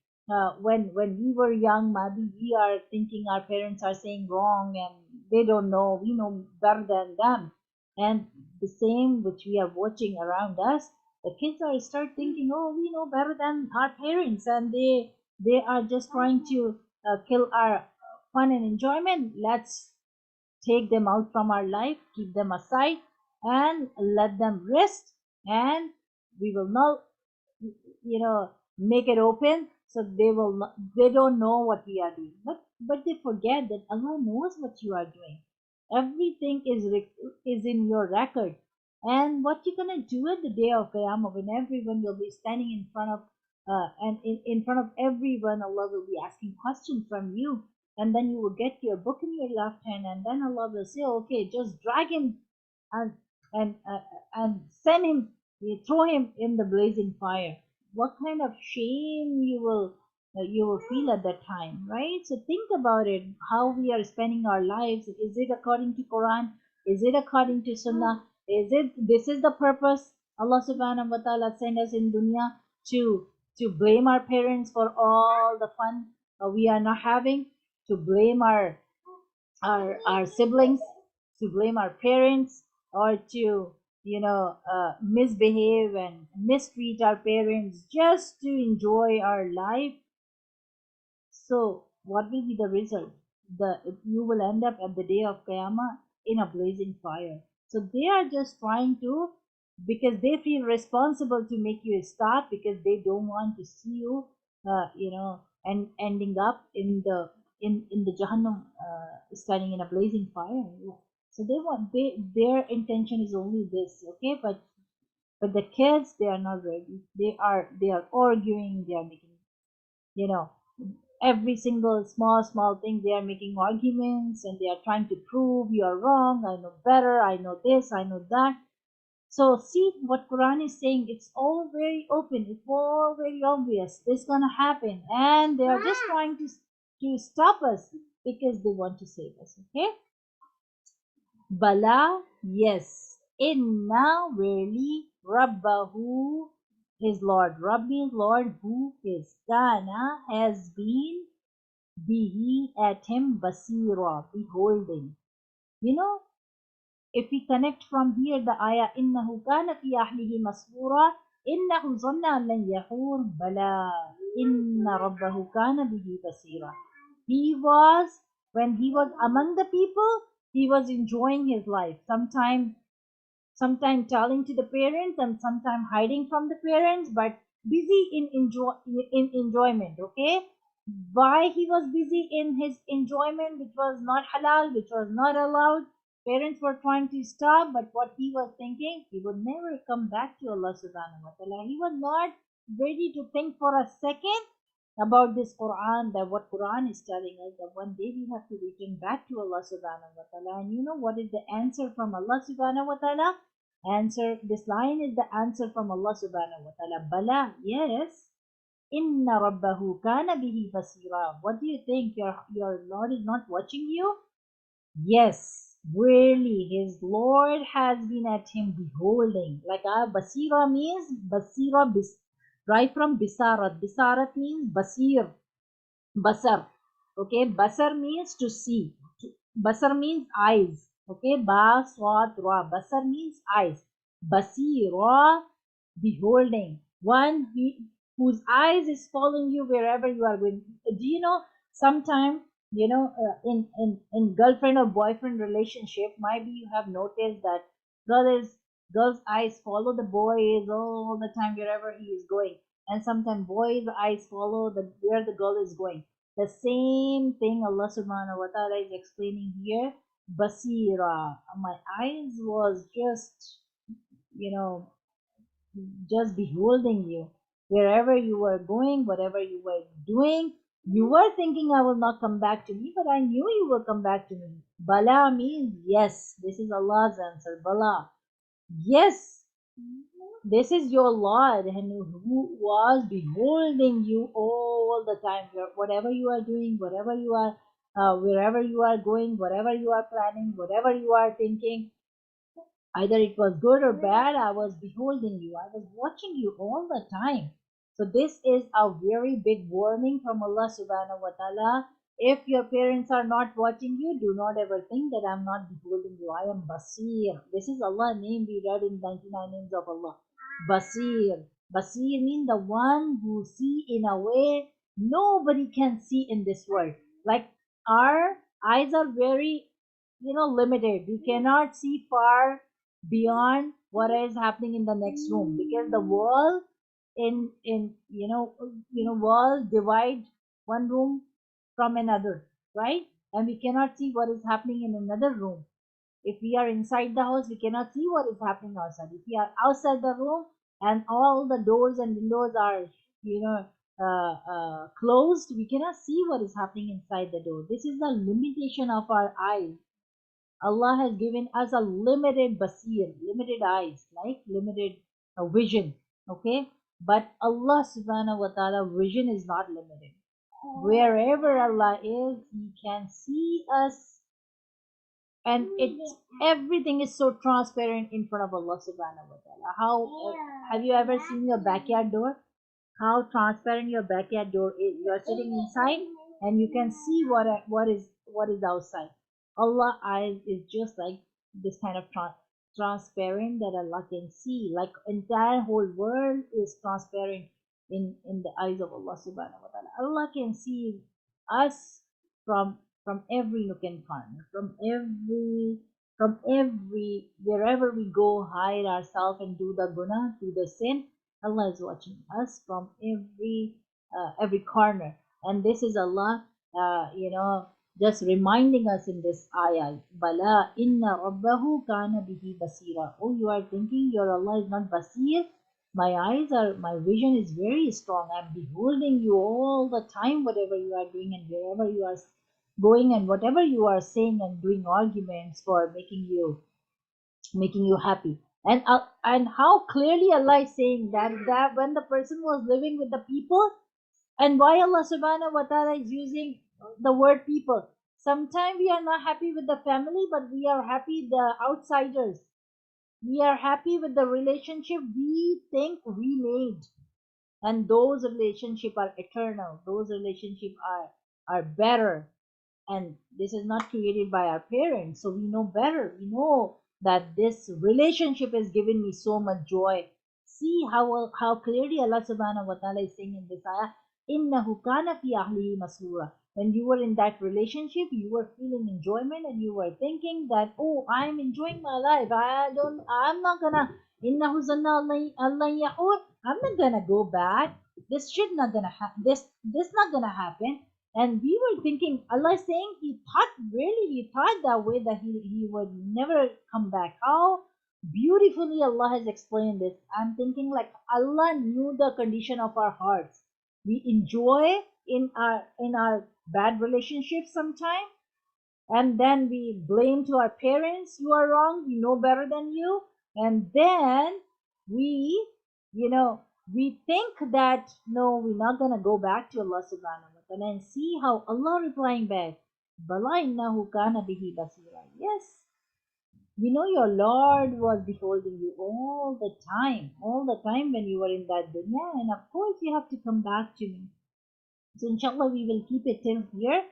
when we were young, maybe we are thinking our parents are saying wrong and they don't know, we know better than them. And the same which we are watching around us, the kids are start thinking, oh, we know better than our parents, and they are just trying to kill our fun and enjoyment. Let's take them out from our life, keep them aside, and let them rest, and we will not, make it open, so they will not, they don't know what we are doing. But they forget that Allah knows what you are doing. Everything is in your record. And what you're gonna do at the day of Qiyamah, when everyone will be standing in front of, and in front of everyone, Allah will be asking questions from you. And then you will get your book in your left hand, and then Allah will say, okay, just drag him and and send him, you throw him in the blazing fire. What kind of shame you will feel at that time, right? So think about it, how we are spending our lives. Is it according to Quran? Is it according to Sunnah? Is it, this is the purpose Allah subhanahu wa ta'ala sent us in dunya, to blame our parents for all the fun we are not having, to blame our siblings, to blame our parents, or to misbehave and mistreat our parents just to enjoy our life. So what will be the result? You will end up at the day of Qiyamah in a blazing fire. So they are just trying to, because they feel responsible to make you stop, because they don't want to see you, and ending up in the Jahannam, standing in a blazing fire. So their intention is only this, okay? But the kids, they are not ready. They are arguing. They are making, you know every single small thing, they are making arguments, and they are trying to prove you are wrong. I know better, I know this, I know that. So see what Quran is saying, it's all very open, it's all very obvious, this gonna happen, and they are just trying to stop us because they want to save us, okay? Bala, yes. Inna, really. Rabbahu, his Lord. Rabbi, Lord, who is. Kana, has been. Bihi, at him. Basira, beholding. You know, if we connect from here the ayah, innahu kana fi ahlihi masrura, innahu zanna an lan yahur, bala, inna rabbahu kana bihi basira. He was, when he was among the people, he was enjoying his life. Sometime telling to the parents, and sometime hiding from the parents, but busy in enjoyment, okay? Why he was busy in his enjoyment, which was not halal, which was not allowed? Parents were trying to stop, but what he was thinking, he would never come back to Allah subhanahu wa ta'ala. He was not ready to think for a second about this Quran, that what Quran is telling us, that one day we have to return back to Allah subhanahu wa ta'ala. And you know what is the answer from Allah subhanahu wa ta'ala? Answer, this line is the answer from Allah subhanahu wa ta'ala. Bala, yes. Inna rabbahu kana bihi basira. What do you think? Your Lord is not watching you? Yes, really, his Lord has been at him beholding. Like basira means basira, right from bisarat. Bisarat means basir, basar. Okay, basar means to see. Basar means eyes. Okay, ba swat ra. Basar means eyes. Basira, beholding. Whose eyes is following you wherever you are going. Do you know? Sometime, in girlfriend or boyfriend relationship, maybe you have noticed that girl's eyes follow the boys all the time wherever he is going, and sometimes boys' eyes follow where the girl is going. The same thing Allah subhanahu wa ta'ala is explaining here. Basira, my eyes was you know just beholding you wherever you were going, whatever you were doing. You were thinking, I will not come back to me, but I knew you will come back to me. Bala means yes. This is Allah's answer. Bala, yes, this is your Lord, and who was beholding you all the time. Whatever you are doing, whatever you are, wherever you are going, whatever you are planning, whatever you are thinking, either it was good or bad, I was beholding you. I was watching you all the time. So this is a very big warning from Allah subhanahu wa ta'ala. If your parents are not watching you, do not ever think that I'm not beholding you. I am Basir. This is Allah's name we read in 99 names of Allah. Basir. Basir means the one who see in a way nobody can see in this world. Like our eyes are very, limited. We cannot see far beyond what is happening in the next room, because the wall in wall divide one room from another, right? And we cannot see what is happening in another room. If we are inside the house, we cannot see what is happening outside. If we are outside the room and all the doors and windows are, you know, closed, we cannot see what is happening inside the door. This is the limitation of our eyes. Allah has given us a limited basir, limited eyes, like limited vision. Okay, but Allah subhanahu wa ta'ala vision is not limited. Wherever Allah is, He can see us, and it's everything is so transparent in front of Allah subhanahu wa ta'ala. How have you ever seen your backyard door? How transparent your backyard door is. You are sitting inside and you can see what is outside. Allah eyes is just like this kind of transparent that Allah can see. Like entire whole world is transparent in the eyes of Allah subhanahu wa ta'ala. Allah can see us from every nook and corner, from every wherever we go, hide ourselves and do the guna, do the sin. Allah is watching us from every corner, and this is Allah, just reminding us in this ayah. Bala inna rabbahu kana bihi basira. Oh, you are thinking your Allah is not basir? My vision is very strong. I'm beholding you all the time, whatever you are doing and wherever you are going and whatever you are saying and doing arguments for making you happy. And how clearly Allah is saying that when the person was living with the people, and why Allah subhanahu wa ta'ala is using the word people. Sometimes we are not happy with the family, but we are happy the outsiders. We are happy with the relationship we think we made, and those relationships are eternal. Those relationships are better, and this is not created by our parents, so we know better. We know that this relationship has given me so much joy. See how clearly Allah subhanahu wa ta'ala is saying in this ayah, innahu kana fi ahlihi masrura. When you were in that relationship, you were feeling enjoyment and you were thinking that, oh, I'm enjoying my life. I'm not gonna, innahu zanna Allah yahur, I'm not gonna go back. This should not gonna happen. This not gonna happen. And we were thinking, Allah is saying he thought that way, that he would never come back. How beautifully Allah has explained this. I'm thinking like Allah knew the condition of our hearts. We enjoy in our bad relationships sometimes, and then we blame to our parents, you are wrong, we know better than you. And then we you know we think that no, we're not going to go back to Allah subhanahu wa ta'ala, and see how Allah replying back, bala innahu kana bihi basira. Yes, we know your Lord was beholding you all the time when you were in that dunya, and of course you have to come back to me. So inshallah we will keep it till here,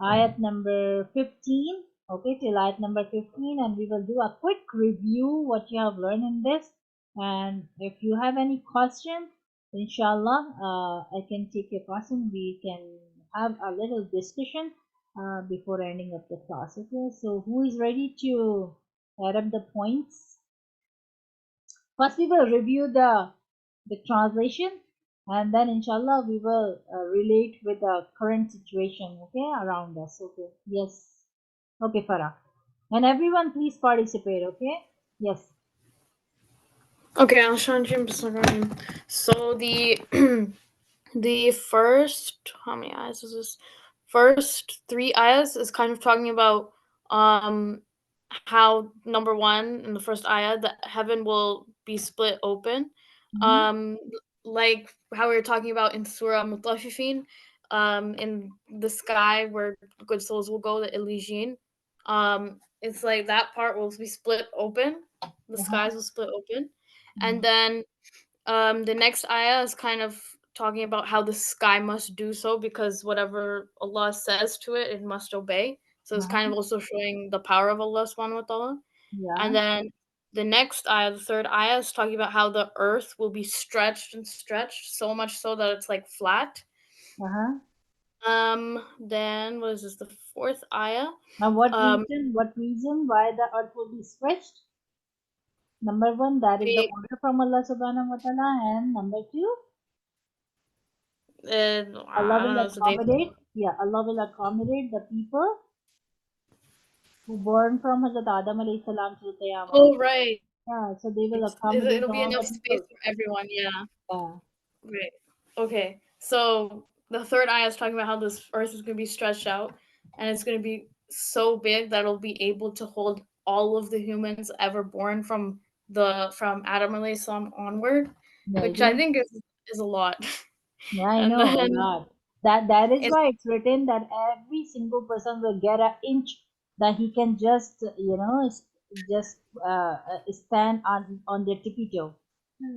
ayat number 15. Okay, till ayat number 15, and we will do a quick review what you have learned in this. And if you have any question, inshallah, I can take your question. We can have a little discussion before ending up the class. Okay, so who is ready to add up the points? First, we will review the translation, and then inshallah we will relate with the current situation, okay, around us. Okay, yes, okay, Farah, and everyone please participate. Okay, yes. Okay, so the first, how many ayahs is this? First three ayahs is kind of talking about um how, number one, in the first ayah, the heaven will be split open. Mm-hmm. Um like how we were talking about in Surah Mutafifin, in the sky where good souls will go, the Elysian. It's like that part will be split open. The Uh-huh. skies will split open. And Mm-hmm. then the next ayah is kind of talking about how the sky must do so, because whatever Allah says to it, it must obey. So it's kind of Uh-huh. also showing the power of Allah subhanahu wa ta'ala. And Yeah. then the next ayah, the third ayah, is talking about how the earth will be stretched and stretched, so much so that it's like flat. Uh-huh. Then what is this? The fourth ayah. Now, what Um, reason? What reason why the earth will be stretched? Number one, that is the We order from Allah subhanahu wa ta'ala, and number two, Allah I don't will know. It's a day. accommodate, yeah, Allah will accommodate the people who born from Hazrat Adam alayhi salam to Qiyamah. Oh right. Yeah, so they will It'll accommodate be all enough the space people. for everyone. Yeah. Yeah. Right. Okay. So the third eye is talking about how this earth is going to be stretched out, and it's going to be so big that it'll be able to hold all of the humans ever born from Adam alayhi salam onward, Very which I good. think is a lot. Yeah, I And know a then lot. That is it's why it's written that every single person will get an inch that he can just just stand on their tippy toe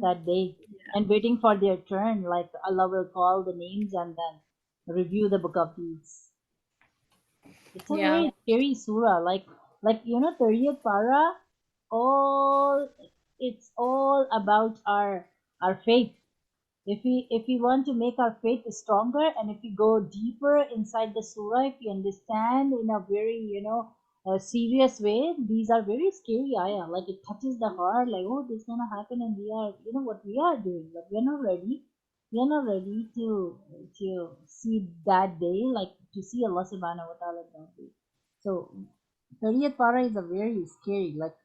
that day and waiting for their turn. Like Allah will call the names and then review the book of deeds. It's a yeah, very scary surah. Like 30th para, all it's all about our faith. If we want to make our faith stronger, and if we go deeper inside the surah, if we understand in a very serious way, these are very scary ayah. Like it touches the heart, like, oh, this is gonna happen, and we are, what we are doing, but we're not ready. We're not ready to see that day, like to see Allah subhanahu wa ta'ala that day. So 30th para is a very scary, like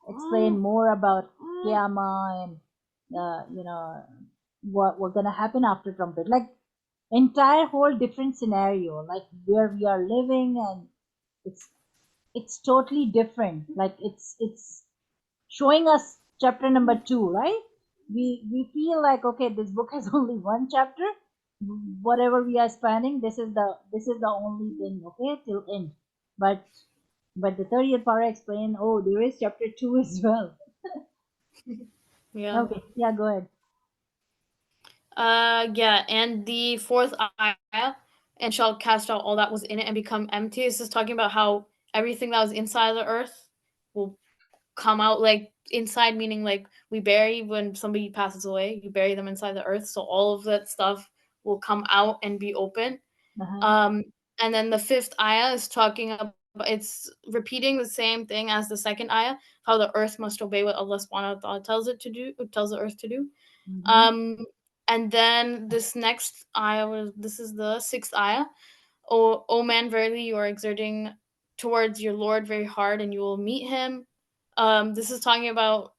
explain more about Qiyamah and what gonna happen after trumpet. Like entire whole different scenario, like where we are living, and it's it's totally different. Like it's showing us chapter number two, right? We feel like, okay, this book has only one chapter. Whatever we are spanning, this is the only thing, okay, till end. But the 30th para explain, oh, there is chapter two as well. yeah. Okay, yeah, go ahead. Yeah, and the fourth ayah, and shall cast out all that was in it and become empty. This is talking about how everything that was inside of the earth will come out, like inside, meaning like we bury when somebody passes away, you bury them inside the earth, so all of that stuff will come out and be open. Uh-huh. Um, and then the fifth ayah is talking about, it's repeating the same thing as the second ayah, how the earth must obey what Allah subhanahu wa ta'ala tells the earth to do. Mm-hmm. Um, and then this next ayah, this is the sixth ayah. O man, verily you are exerting towards your Lord very hard, and you will meet him. This is talking about,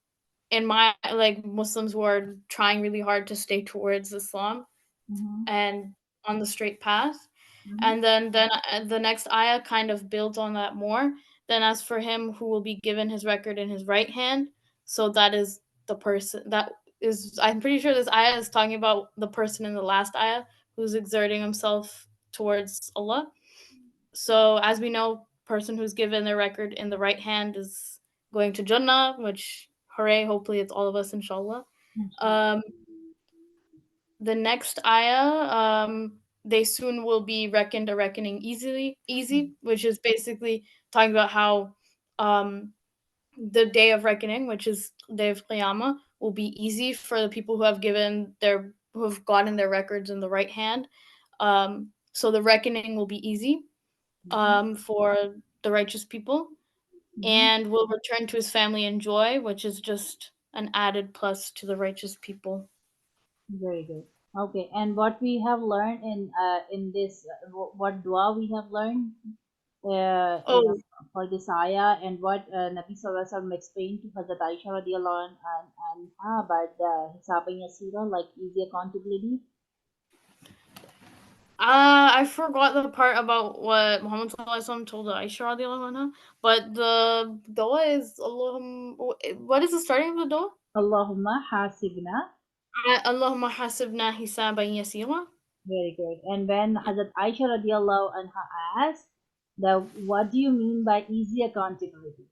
in my, like, Muslims who are trying really hard to stay towards Islam Mm-hmm. and on the straight path. Mm-hmm. And then the next ayah kind of builds on that more. Then as for him who will be given his record in his right hand, so that is the person that is, I'm pretty sure this ayah is talking about the person in the last ayah who's exerting himself towards Allah. So as we know, person who's given their record in the right hand is going to Jannah, which hooray, hopefully it's all of us, inshallah. Inshallah. Um, the next ayah, they soon will be reckoned a reckoning easy, which is basically talking about how um, the day of reckoning, which is the day of Qiyamah, will be easy for the people who have gotten their records in the right hand. So the reckoning will be easy Mm-hmm. for the righteous people, Mm-hmm. and will return to his family in joy, which is just an added plus to the righteous people. Very good. Okay, and what we have learned in this, what dua we have learned, Oh, for this ayah, and what Nabi Sallallahu Alaihi Wasallam explained to Hazrat Aisha radiallahu anha about the Hisab and Yasira, like easy accountability. I forgot the part about what Muhammad Sallallahu Alaihi Wasallam told Aisha radiallahu anha, but the dua is Allahum. What is the starting of the dua? Allahumma hasibna. Allahumma hasibna hisaban yasira. Very good. And when Hazrat Aisha radiallahu anha asked, what do you mean by easy accountability?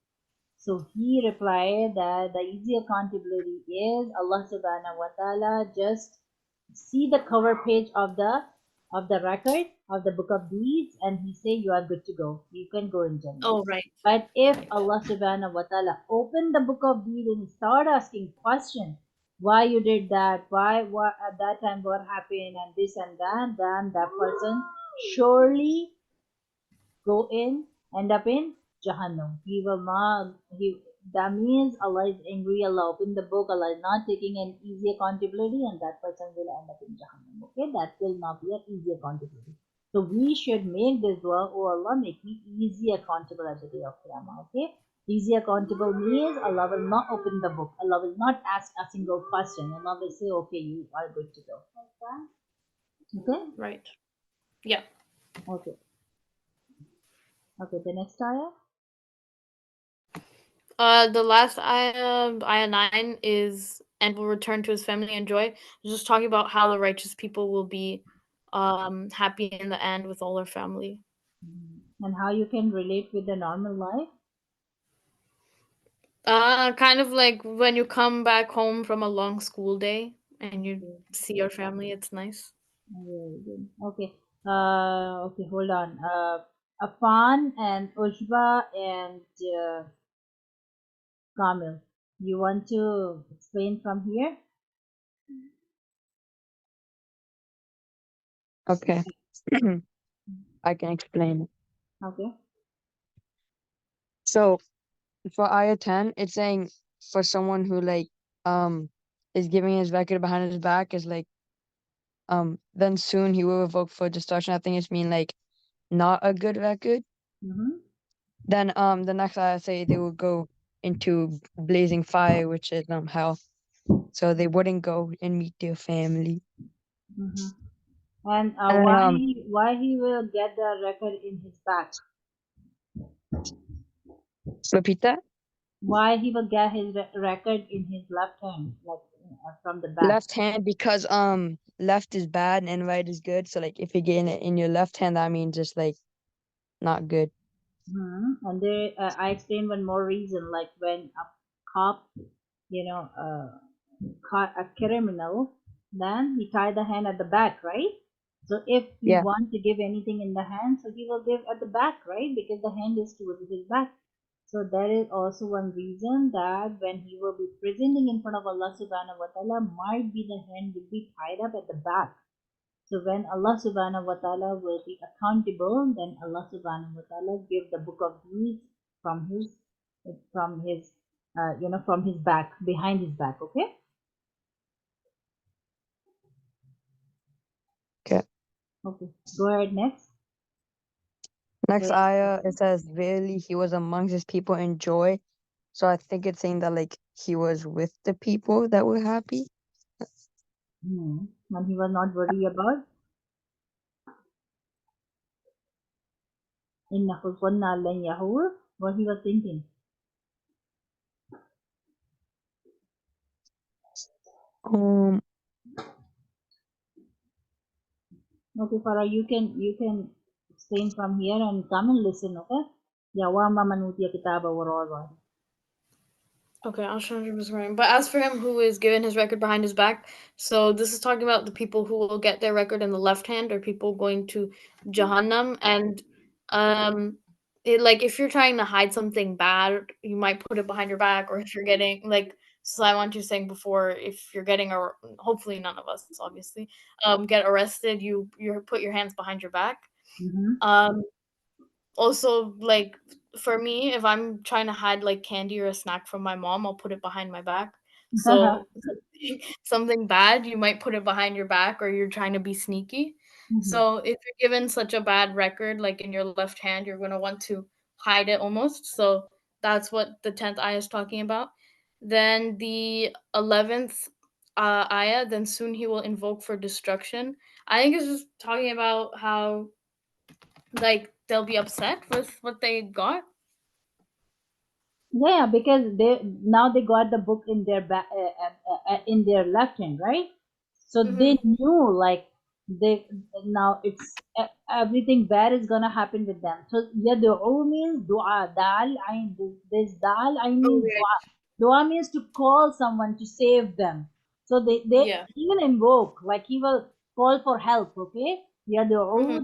So he replied that the easy accountability is Allah subhanahu wa ta'ala just see the cover page of the record of the book of deeds, and he say you are good to go. You can go in Jannah. Oh, right, But if right. Allah subhanahu wa ta'ala open the book of deeds and start asking questions, why you did that, why what at that time what happened, and this and that, then that person surely go in, end up in Jahannam. He will not. He that means Allah is angry, Allah opened the book, Allah is not taking an easy accountability, and that person will end up in Jahannam. Okay, that will not be an easy accountability. So we should make this dua, oh Allah, make me easy accountable at the day of Qiyamah. Okay, easy accountable means Allah will not open the book, Allah will not ask a single question, Allah will say, okay, you are good to go. Okay, Right. Yeah. okay, okay. The next ayah. The last ayah 9 is, and will return to his family in joy. It's just talking about how the righteous people will be happy in the end with all their family. And how you can relate with the normal life. Kind of like when you come back home from a long school day and you Okay, see your family, it's nice. very good. Okay. Okay, hold on. Afan and Ushba and Kamil. You want to explain from here? Okay. I can explain it. Okay. So for ayah 10, it's saying for someone who like is giving his record behind his back is like then soon he will revoke for destruction. I think it's mean like not a good record. Mm-hmm. Then the next ayah say they will go into blazing fire, which is hell. So they wouldn't go and meet their family. Mm-hmm. And And then why he will get the record in his back? repeat that. Why he will get his record in his left hand, like from the back? Left hand, because left is bad and right is good. So like if you get it in your left hand, that means it's like not good. And there, I explained one more reason, like when a cop, caught a criminal, then he tied the hand at the back, right? So if he Yeah. wants to give anything in the hand, so he will give at the back, right? Because the hand is towards his back. So that is also one reason that when he will be presenting in front of Allah subhanahu wa ta'ala, might be the hand will be tied up at the back. So when Allah subhanahu wa ta'ala will be accountable, then Allah subhanahu wa ta'ala give the book of deeds from from his back, behind his back. Okay. Okay. Okay. Go ahead next. Next Wait. ayah, it says, "Verily he was amongst his people in joy." So I think it's saying that like he was with the people that were happy. And he was not worried about innahu zanna lan yahur. What he was thinking. Um. Okay, Farah, you can explain from here and come and listen. Okay. Ya wa ma man utiya kitaba wa Okay, I'll show you his name. But as for him who is given his record behind his back, so this is talking about the people who will get their record in the left hand, or people going to Jahannam. And like if you're trying to hide something bad, you might put it behind your back, or if you're getting like so I want you saying before, if you're getting a hopefully none of us obviously get arrested, you put your hands behind your back. Mm-hmm. Um, Also, like for me, if I'm trying to hide like candy or a snack from my mom, I'll put it behind my back. So something bad, you might put it behind your back, or you're trying to be sneaky. Mm-hmm. So if you're given such a bad record, like in your left hand, you're gonna want to hide it almost. So that's what the 10th ayah is talking about. Then the 11th ayah, then soon he will invoke for destruction. I think it's just talking about how like they'll be upset with what they got. Yeah, because they got the book in their in their left hand, right? So they Mm-hmm. knew like they now it's everything bad is gonna happen with them. So yad'u means dua, dal ain. This dal ain Oh, means dua. Dua means to call someone to save them. So they yeah. even invoke, like he will call for help. Okay, Mm-hmm. yad'u,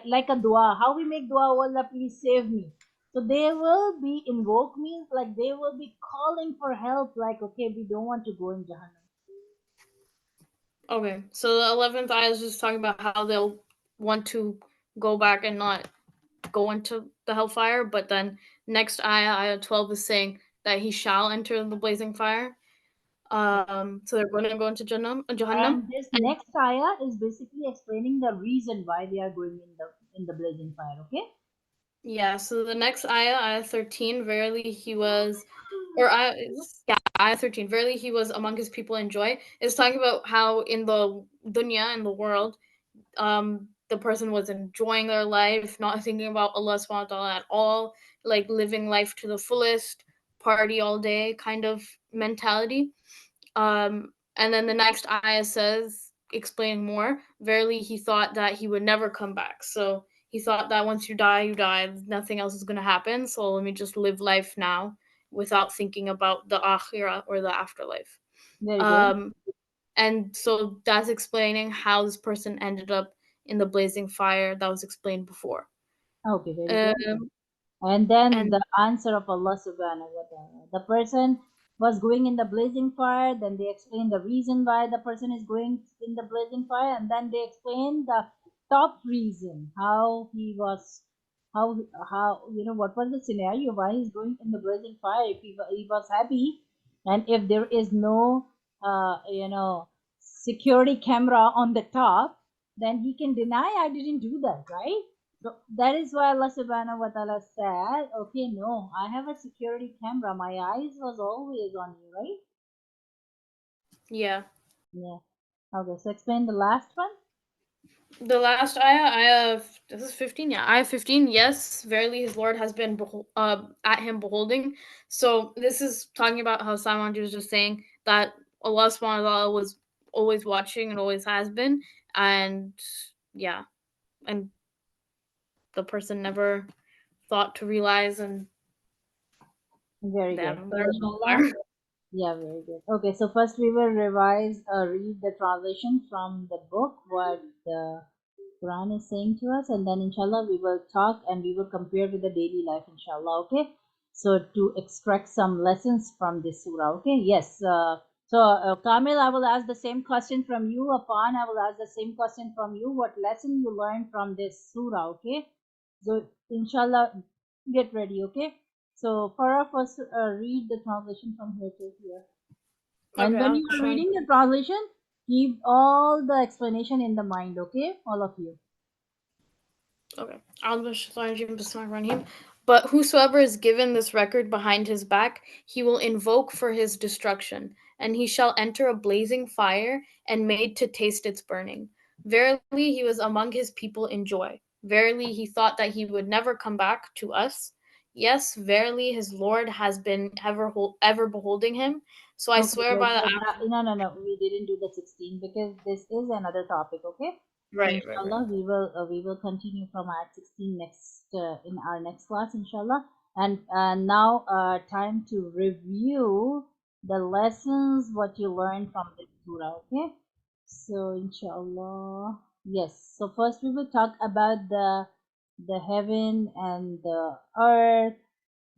like a dua. How we make dua? Oh Allah, please save me. So they will be invoke means like they will be calling for help, like, okay, we don't want to go in Jahannam. Okay. So the 11th ayah is just talking about how they'll want to go back and not go into the hellfire, but then next ayah, ayah 12 is saying that he shall enter the blazing fire. So they're going to go into Jahannam. And this next ayah is basically explaining the reason why they are going in the blazing fire. Okay. Yeah, so the next ayah 13, verily he was, or ayah 13, verily he was among his people in joy, is talking about how in the dunya, in the world, the person was enjoying their life, not thinking about Allah subhanahu wa ta'ala at all, like living life to the fullest, party all day kind of mentality. And then the next ayah says, explaining more, verily he thought that he would never come back. So he thought that once you die, nothing else is going to happen. So let me just live life now without thinking about the akhirah or the afterlife. Very good. Um, and so that's explaining how this person ended up in the blazing fire that was explained before. Okay. Very good. Um, And then and the answer of Allah subhanahu wa ta'ala. The person was going in the blazing fire, then they explain the reason why the person is going in the blazing fire, and then they explain the top reason how he was how what was the scenario why he's going in the blazing fire if he was happy, and if there is no security camera on the top, then he can deny I didn't do that, right? So that is why Allah subhanahu wa ta'ala said, okay, no, I have a security camera. My eyes was always on you, right? yeah. Yeah. Okay, so explain the last one. The last ayah, this is 15, yeah, ayah 15, yes, verily his Lord has been at him beholding. So this is talking about how Simon was just saying that Allah subhanahu wa ta'ala was always watching and always has been, and yeah, and the person never thought to realize, and Very good. then So they're in the inshallah, fire. yeah, very good. Okay, so first we will read the translation from the book, what the Quran is saying to us, and then inshallah we will talk and we will compare with the daily life, inshallah. Okay, so to extract some lessons from this surah. Okay, yes. Kamil, I will ask the same question from you. Afan, I will ask the same question from you. What lesson you learned from this surah? Okay, so inshallah, get ready. Okay. So Farah first read the translation from here to here. And Okay, when I'm you are showing. reading the translation, keep all the explanation in the mind, okay? All of you. Okay. But whosoever is given this record behind his back, he will invoke for his destruction, and he shall enter a blazing fire and made to taste its burning. Verily, he was among his people in joy. Verily, he thought that he would never come back to us. Yes, verily, his Lord has been ever beholding him. So I Okay, swear by the no. We didn't do the 16 because this is another topic, okay? So right. inshallah, we will continue from ayat 16 next in our next class, inshallah. And now time to review the lessons what you learned from this surah, okay? So inshallah, yes. So first we will talk about the heaven and the earth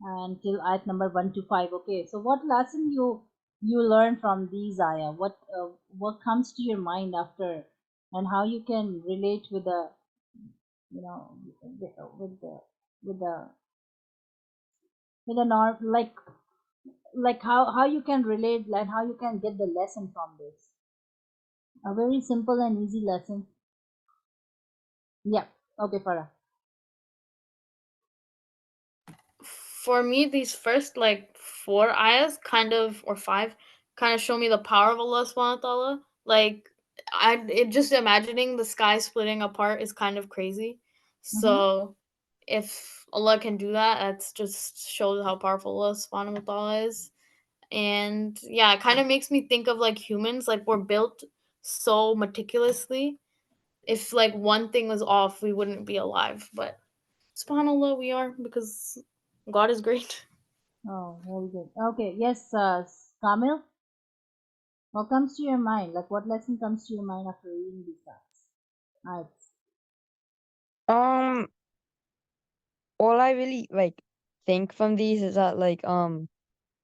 until ayat number 1 to 5. Okay, so what lesson you learn from these ayah? What comes to your mind after, and how you can relate with the you know with the with the with the norm, like how you can relate, like how you can get the lesson from this. A very simple and easy lesson. Yeah. Okay, Farah. For me, these first like four ayahs kind of, or five, kind of show me the power of Allah subhanahu wa ta'ala. Like just imagining the sky splitting apart is kind of crazy. Mm-hmm. So if Allah can do that, that's just shows how powerful Allah subhanahu wa ta'ala is. And yeah, it kind of makes me think of like humans, like we're built so meticulously. If like one thing was off, we wouldn't be alive. But subhanallah, we are, because God is great. Oh, very good. Okay, yes, Kamil, what comes to your mind? Like, what lesson comes to your mind after reading these facts? Alright. Um, all I really like think from these is that kind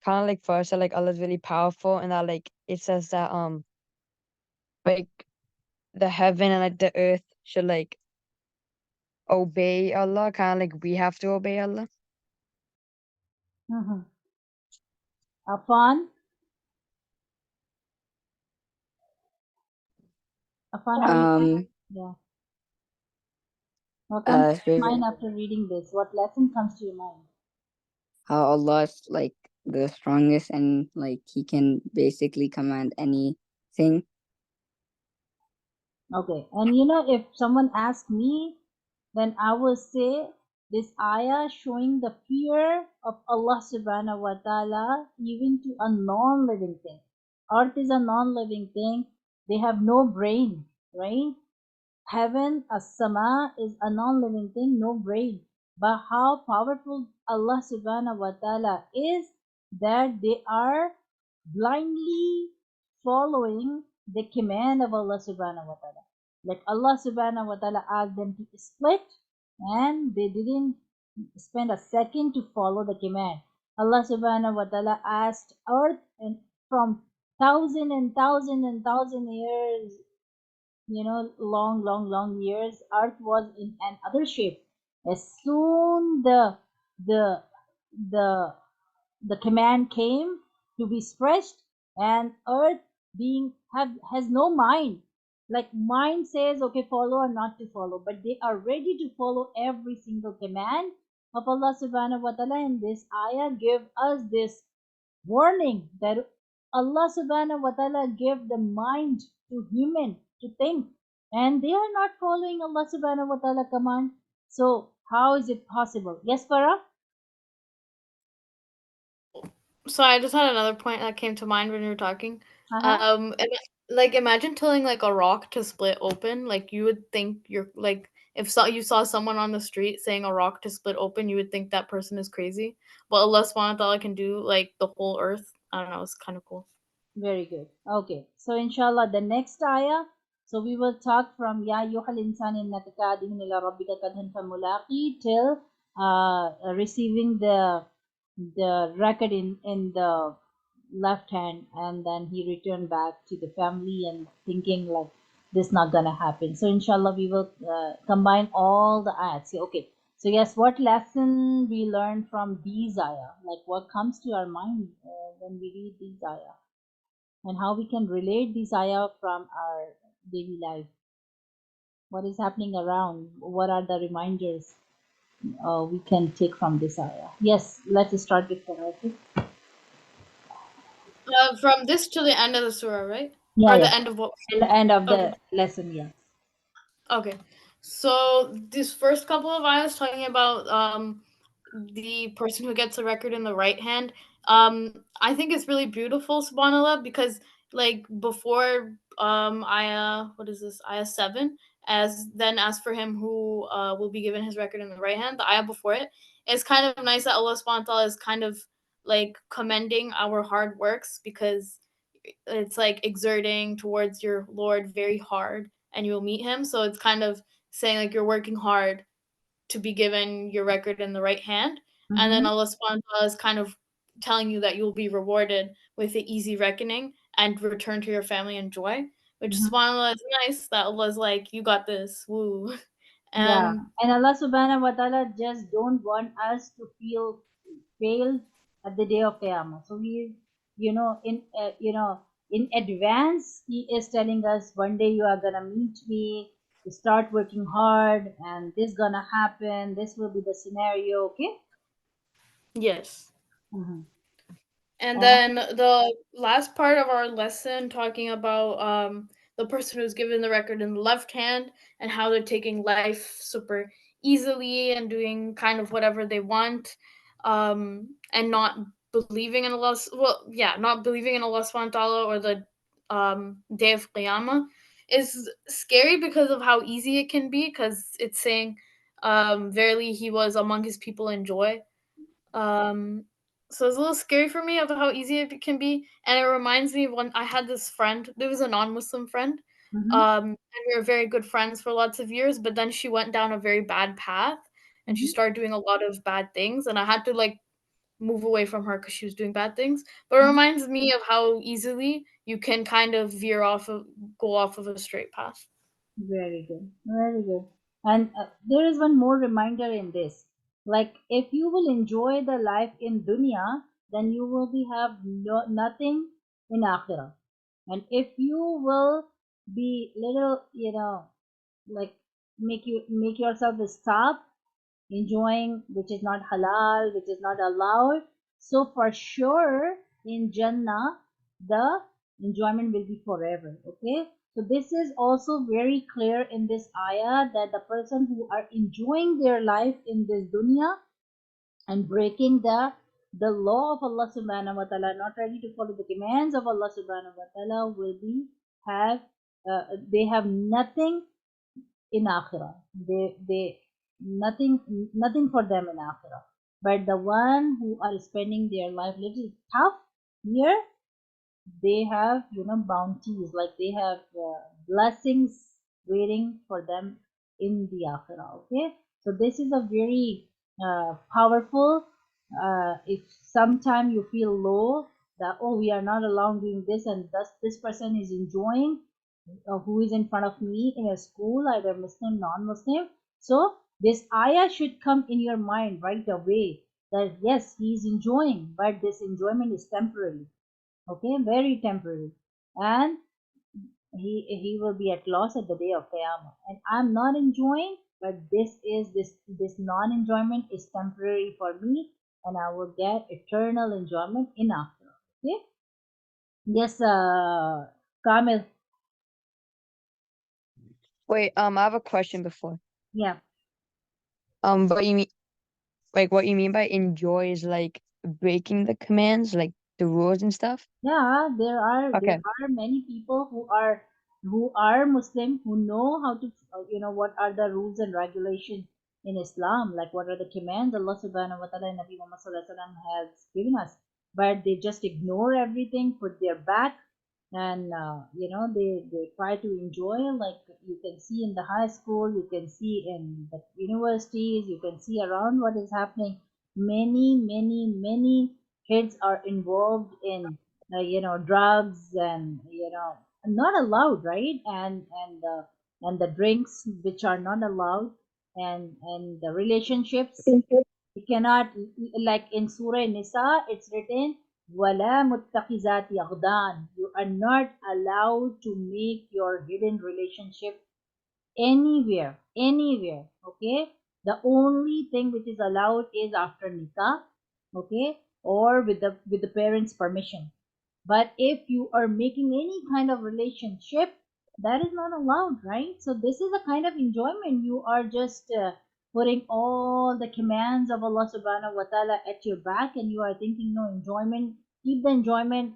of like first that like Allah's really powerful, and that like it says that like the heaven and like the earth should like obey Allah, kind of like we have to obey Allah. Mm-hmm. Afan, Afan, are you? Um, Yeah. What comes to your Spirit, mind after reading this? What lesson comes to your mind? how Allah is like the strongest and like He can basically command anything. Okay, and if someone asks me, then I will say this ayah showing the fear of Allah subhanahu wa ta'ala even to a non living thing. Earth is a non living thing, they have no brain, right? Heaven, a sama, is a non living thing, no brain. But how powerful Allah subhanahu wa ta'ala is, that they are blindly following the command of Allah subhanahu wa ta'ala. Like Allah subhanahu wa ta'ala asked them to split, and they didn't spend a second to follow the command. Allah subhanahu wa ta'ala asked earth, and from thousand and thousand and thousand years, long, long, long years, earth was in another shape. As soon the the the command came to be stretched, and earth being has no mind. Like mind says, okay, follow or not to follow, but they are ready to follow every single command of Allah subhanahu wa ta'ala. And this ayah give us this warning that Allah subhanahu wa ta'ala gave the mind to human to think, and they are not following Allah subhanahu wa ta'ala command. So how is it possible? Yes, Farah? So I just had another point that came to mind when you were talking. Uh-huh. Like imagine telling like a rock to split open. Like you would think you're like if you saw someone on the street saying a rock to split open, you would think that person is crazy. But Allah subhanahu wa ta'ala can do like the whole earth. I don't know, it's kind of cool. Very good. Okay. So inshallah the next ayah. So we will talk from Ya Yuhal Insan innaka kadihun ila rabbika kadhan famulaqi till receiving the record in the left hand, and then he returned back to the family and thinking like this not gonna happen. So inshallah we will combine all the ayats. Okay. So yes, what lesson we learn from these ayah? Like what comes to our mind when we read these ayah? And how we can relate this ayah from our daily life. What is happening around? What are the reminders we can take from this ayah? Yes, let's start with Farah. Okay? From this to the end of the surah, right? Yeah, Or yeah. the end of what? Till the end of Okay. the lesson, yes. Okay. So this first couple of ayahs talking about the person who gets the record in the right hand. I think it's really beautiful, subhanAllah, because like before ayah, what is this? Ayah 7, as for him who will be given his record in the right hand, the ayah before it, it's kind of nice that Allah subhanahu wa ta'ala is kind of like commending our hard works, because it's like exerting towards your Lord very hard and you'll meet him. So it's kind of saying like you're working hard to be given your record in the right hand. And then Mm-hmm. Allah subhanahu wa ta'ala is kind of telling you that you'll be rewarded with the easy reckoning and return to your family in joy, which Mm-hmm. subhanAllah is nice that Allah is like, you got this, woo. Yeah. And And Allah subhanahu wa ta'ala just don't want us to feel failed at the day of Qiyamah. So we, in advance, He is telling us one day you are gonna meet me. Start working hard, and this gonna happen. This will be the scenario. Okay. yes. Mm-hmm. And And then the last part of our lesson talking about the person who's given the record in the left hand and how they're taking life super easily and doing kind of whatever they want, and not believing in Allah. Well, yeah, not believing in Allah subhanahu wa ta'ala or the day of Qiyamah is scary because of how easy it can be. Because it's saying, verily, he was among his people in joy. um, so it's a little scary for me of how easy it can be, and it reminds me of when I had this friend. There was a non-Muslim friend, mm-hmm. and we were very good friends for lots of years. But then she went down a very bad path, and she Mm-hmm. started doing a lot of bad things, and I had to like move away from her because she was doing bad things. But it reminds me of how easily you can kind of go off of a straight path. Very good. Very good. And there is one more reminder in this. Like, if you will enjoy the life in dunya, then you will be have nothing in akhirah. And if you will be little, like make yourself stop enjoying which is not halal, which is not allowed, so for sure in Jannah the enjoyment will be forever. Okay, so this is also very clear in this ayah that the person who are enjoying their life in this dunya and breaking the law of Allah subhanahu wa ta'ala, not ready to follow the commands of Allah subhanahu wa ta'ala, will be have they have nothing in akhirah. They nothing for them in akhirah. But the one who are spending their life little tough here, they have bounties, like they have blessings waiting for them in the akhirah. Okay, so this is a very powerful, if sometime you feel low that, oh, we are not alone doing this, and thus this person is enjoying, who is in front of me in a school, either Muslim, non-Muslim. So this ayah should come in your mind right away that yes, he is enjoying, but this enjoyment is temporary. Okay, very temporary. And he will be at loss at the day of Qiyamah. And I'm not enjoying, but this non-enjoyment is temporary for me, and I will get eternal enjoyment in after. Okay. Yes, Kamil. Wait, I have a question before. Yeah. What you mean, like what you mean by enjoy is like breaking the commands, like the rules and stuff? Yeah, there Okay. are many people who are Muslim, who know how to what are the rules and regulations in Islam, like what are the commands Allah Subhanahu wa Taala and Nabi Muhammad Sallallahu Alaihi Wasallam has given us, but they just ignore everything, put their back, and they try to enjoy, like you can see in the high school, you can see in the universities, you can see around what is happening. Many kids are involved in drugs, and not allowed, right? And the drinks which are not allowed, and the relationships you cannot, like in Surah Nisa, it's written, "Wala muttaqizati aghdan." You are not allowed to make your hidden relationship anywhere. Okay, the only thing which is allowed is after nikah, okay, or with the parents' permission. But if you are making any kind of relationship, that is not allowed, right? So this is a kind of enjoyment. You are just putting all the commands of Allah subhanahu wa ta'ala at your back, and you are thinking, no, enjoyment, keep the enjoyment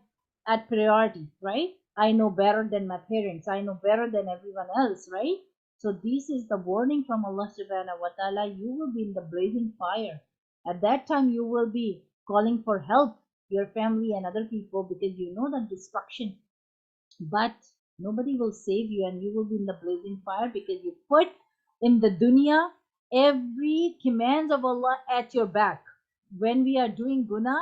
at priority, right? I know better than my parents, I know better than everyone else, right? So this is the warning from Allah subhanahu wa ta'ala. You will be in the blazing fire. At that time you will be calling for help, your family and other people, because you know that destruction, but nobody will save you, and you will be in the blazing fire because you put in the dunya every commands of Allah at your back. When we are doing guna,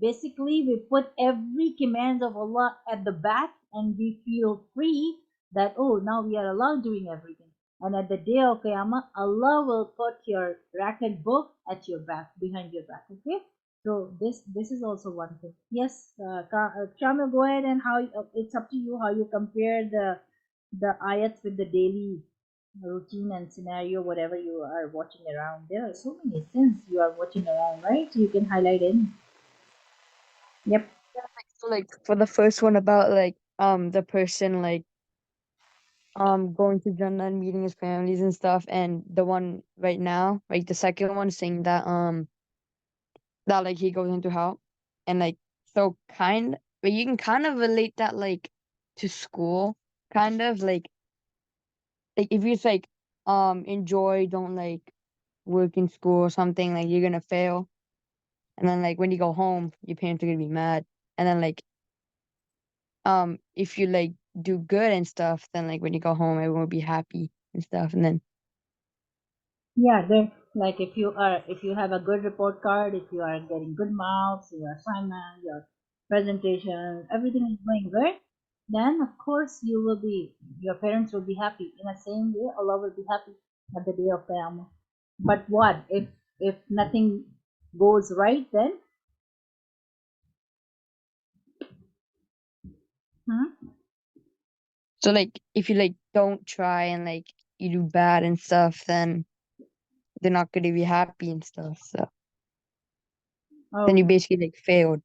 basically we put every commands of Allah at the back, and we feel free that, oh, now we are allowed doing everything. And at the day of Qiyamah, Allah will put your record book at your back, behind your back. Okay, so this is also one thing. Yes, Shamil, go ahead, and how it's up to you how you compare the ayats with the daily routine and scenario, whatever you are watching around. There are so many things you are watching around, right? So you can highlight in. Yep. So like for the first one about like the person like going to Jannah and meeting his families and stuff, and the one right now, like the second one saying that like he goes into hell, and like so kind, but you can kind of relate that like to school, kind of like if you like enjoy, don't like work in school or something, like you're gonna fail, and then like when you go home your parents are gonna be mad, and then like if you like do good and stuff, then like when you go home everyone will be happy and stuff, and then Yeah, there, like if you have a good report card, if you are getting good marks, your assignment, your presentation, everything is going good, then of course your parents will be happy. In the same way, Allah will be happy at the day of Qiyamah. But what if nothing goes right then? Hmm? So like if you like don't try and like you do bad and stuff, then they're not gonna be happy and stuff. So then you Oh, basically like failed.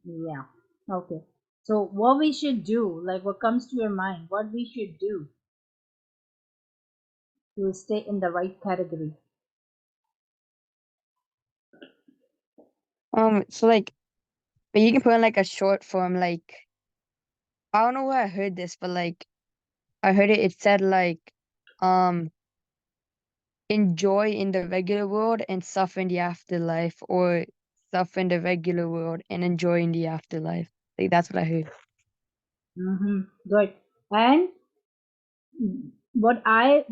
yeah. Okay. So what we should do, like what comes to your mind, what we should do to stay in the right category? So like but you can put in like a short form like I don't know where I heard this, but like I heard it said like um enjoy in the regular world and suffer in the afterlife, or suffer in the regular world and enjoy in the afterlife. Like that's what I heard. Mm-hmm. Good. And what I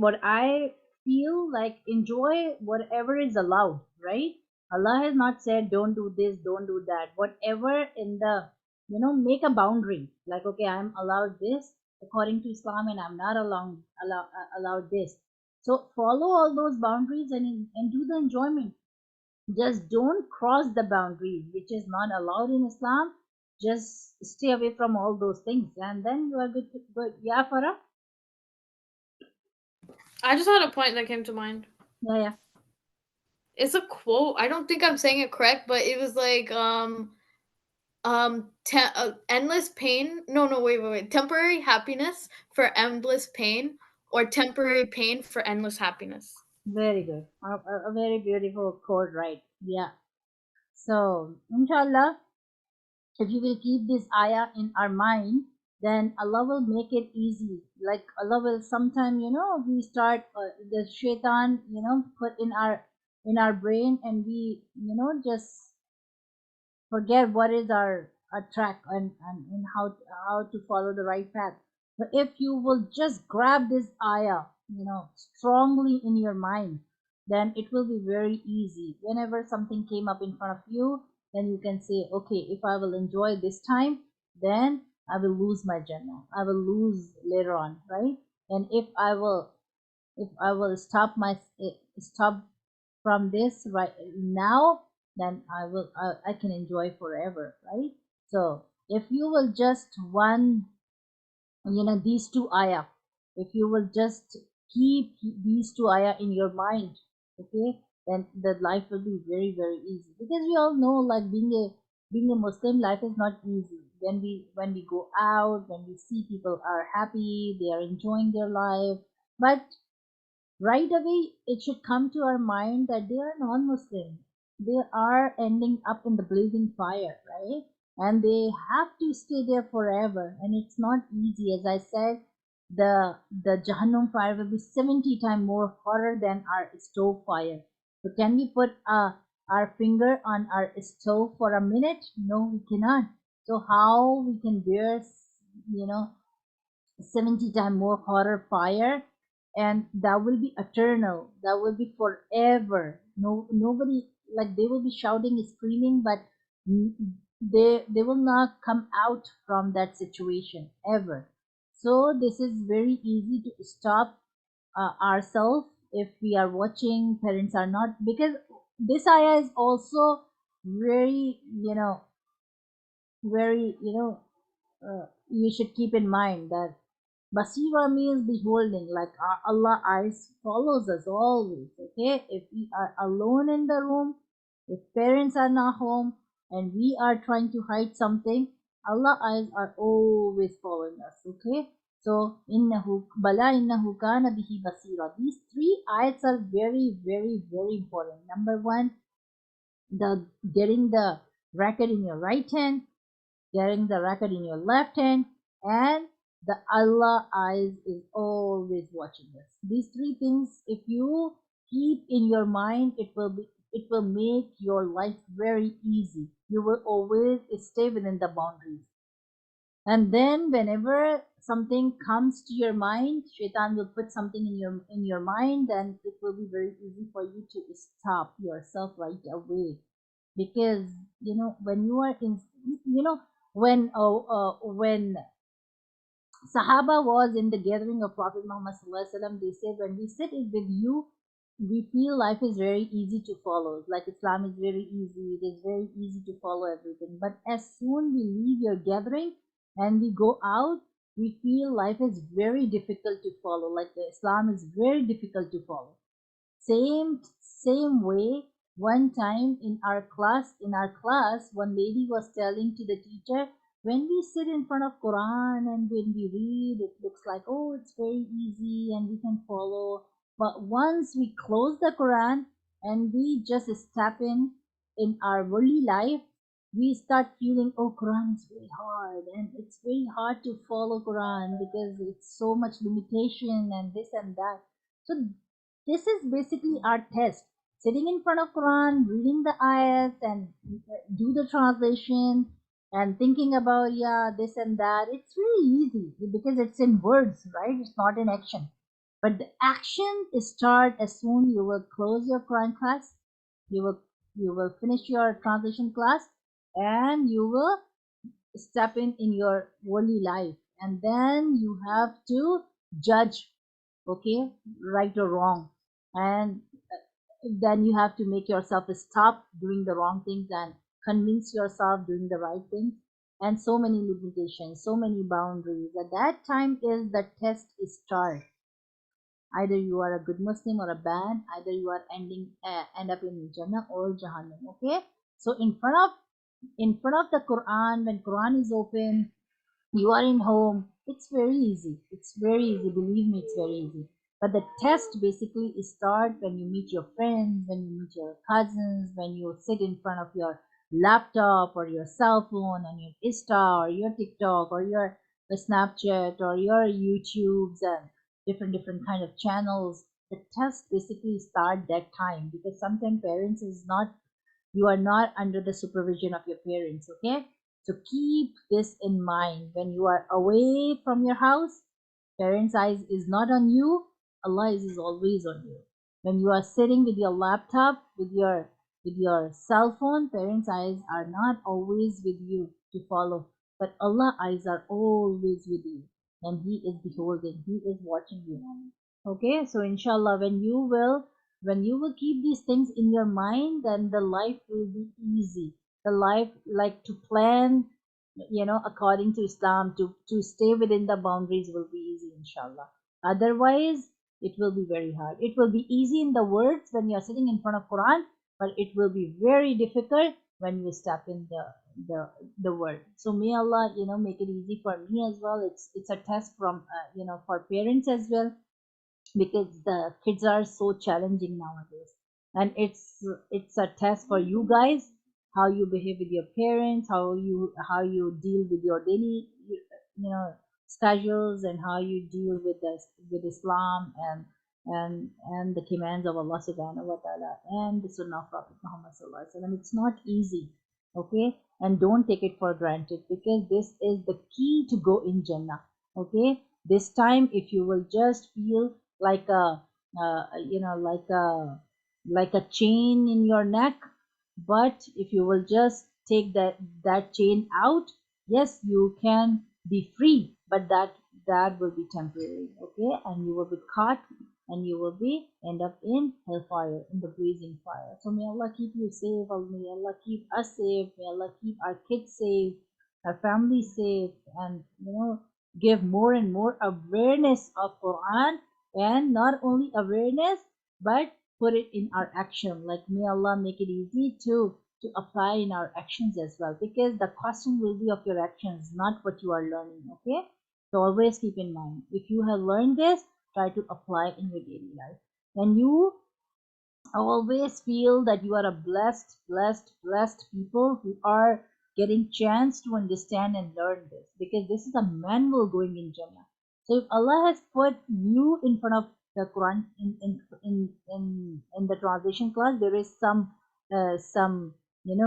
feel like, enjoy whatever is allowed, right? Allah has not said don't do this, don't do that. Whatever in the, make a boundary. Like, okay, I'm allowed this according to Islam, and I'm not allowed this. So follow all those boundaries and do the enjoyment. Just don't cross the boundaries, which is not allowed in Islam. Just stay away from all those things, and then you are good. Yeah, Farah. I just had a point that came to mind. Yeah, yeah. It's a quote. I don't think I'm saying it correct, but it was like endless pain. No, no, wait. Temporary happiness for endless pain, or temporary pain for endless happiness. Very good. A very beautiful quote, right? Yeah. So, inshallah, if you will keep this ayah in our mind, then Allah will make it easy. Like Allah will sometime, we start the shaitan, put in our brain, and we, just forget what is our track, and how to follow the right path. But if you will just grab this ayah, strongly in your mind, then it will be very easy. Whenever something came up in front of you, then you can say, okay, if I will enjoy this time, then I will lose my Jannah. I will lose later on, right? And if I will stop from this right now, then I can enjoy forever, right? So if you will just these two ayah, if you will just keep these two ayah in your mind, okay, then the life will be very, very easy, because we all know, like, being a Muslim, life is not easy. When we go out, when we see people are happy, they are enjoying their life, but right away it should come to our mind that they are non-Muslim. They are ending up in the blazing fire, right? And they have to stay there forever, and it's not easy. As I said, the Jahannam fire will be 70 times more hotter than our stove fire. So can we put our finger on our stove for a minute? No, we cannot. So how we can bear, you know 70 times more hotter fire, and that will be eternal, that will be forever. Nobody, like, they will be shouting, screaming, but they will not come out from that situation ever. So this is very easy to stop ourselves if we are watching, parents are not, because this ayah is also very, very, you should keep in mind that Basira means beholding, like Allah eyes follows us always. Okay, if we are alone in the room, if parents are not home, and we are trying to hide something, Allah eyes are always following us. Okay, so innahu kana bihi basira. These three ayats are very, very, very important. Number one, the getting the racket in your right hand, getting the record in your left hand, and the Allah eyes is always watching us. These three things, if you keep in your mind, it will make your life very easy. You will always stay within the boundaries. And then whenever something comes to your mind, shaitan will put something in your mind, and it will be very easy for you to stop yourself right away. Because when you are in, you know when Sahaba was in the gathering of Prophet Muhammad Sallallahu Alaihi Wasallam, they said, when we sit with you, we feel life is very easy to follow. Like, Islam is very easy. It is very easy to follow everything. But as soon we leave your gathering, and we go out, we feel life is very difficult to follow, like the Islam is very difficult to follow. Same way, one time in our class, one lady was telling to the teacher, when we sit in front of Quran and when we read, it looks like, oh, it's very easy and we can follow. But once we close the Quran and we just step in our worldly life, we start feeling, oh, Quran is very hard and it's very hard to follow Quran because it's so much limitation and this and that. So this is basically our test. Sitting in front of Quran, reading the ayats and do the translation and thinking about, yeah, this and that. It's really easy because it's in words, right? It's not in action. But the action is start as soon you will close your Quran class, you will you will finish your translation class, and you will step in your worldly life, and then you have to judge, okay, right or wrong, and then you have to make yourself stop doing the wrong things and convince yourself doing the right things, and so many limitations, so many boundaries. At that time is the test is start. Either you are a good Muslim or a bad. Either you are end up in Jannah or Jahannam. Okay. So in front of the Quran, when Quran is open, you are in home, it's very easy, it's very easy, believe me, it's very easy. But the test basically is start when you meet your friends, when you meet your cousins, when you sit in front of your laptop or your cell phone and your Insta or your TikTok or your Snapchat or your YouTubes and different kind of channels. The test basically start that time, because sometimes parents is not, you are not under the supervision of your parents. Okay, so keep this in mind. When you are away from your house, parents eyes is not on you, Allah is always on you. When you are sitting with your laptop, with your cell phone, parents eyes are not always with you to follow, but Allah eyes are always with you, and He is beholding, He is watching you. Okay, so inshallah, when you will keep these things in your mind, then the life will be easy. The life, like to plan, according to Islam, to stay within the boundaries will be easy, inshallah. Otherwise, it will be very hard. It will be easy in the words when you are sitting in front of Quran, but it will be very difficult when you step in the word. So may Allah, make it easy for me as well. It's a test from, for parents as well, because the kids are so challenging nowadays, and it's a test for you guys, how you behave with your parents, how you deal with your daily, schedules, and how you deal with Islam and the commands of Allah subhanahu wa ta'ala and the sunnah of Prophet Muhammad sallallahu alaihi wasallam. It's not easy. Okay, and don't take it for granted, because this is the key to go in Jannah. Okay, this time, if you will just feel like a like a chain in your neck, but if you will just take that chain out, yes, you can be free, but that will be temporary. Okay, and you will be caught, and you will be end up in hellfire, in the blazing fire. So may Allah keep you safe, may Allah keep us safe, may Allah keep our kids safe, our family safe, and give more and more awareness of Quran, and not only awareness, but put it in our action. Like, may Allah make it easy to apply in our actions as well, because the question will be of your actions, not what you are learning. Okay, so always keep in mind, if you have learned this, try to apply in your daily life, and you always feel that you are a blessed people who are getting chance to understand and learn this, because this is a manual going in Jannah. So if Allah has put you in front of the Quran in the translation class, there is some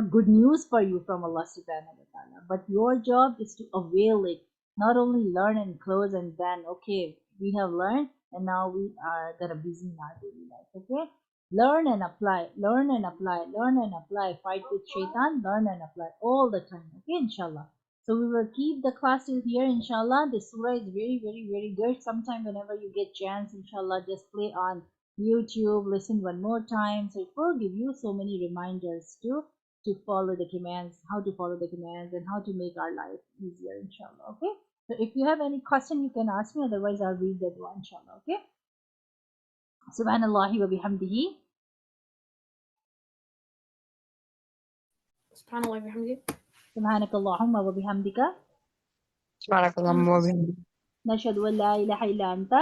good news for you from Allah subhanahu wa ta'ala. But your job is to avail it, not only learn and close and then, okay, we have learned and now we are gonna busy in our daily life. Okay, learn and apply, learn and apply, learn and apply. Fight with shaitan, learn and apply all the time. Okay, inshallah. So we will keep the classes here, inshallah. The surah is very, very, very good. Sometime whenever you get chance, inshallah, just play on YouTube, listen one more time. So it will give you so many reminders too. to follow the commands, how to follow the commands, and how to make our life easier, inshallah. Okay. So if you have any question, you can ask me. Otherwise, I'll read the dua, inshallah. Okay. Subhanallahi wa bihamdihi. Subhanallah wa bihamdihi. Subhanakallahumma wa bihamdika. Subhanakallahumma wa bihamdika. Nashhadu an la ilaha illa anta.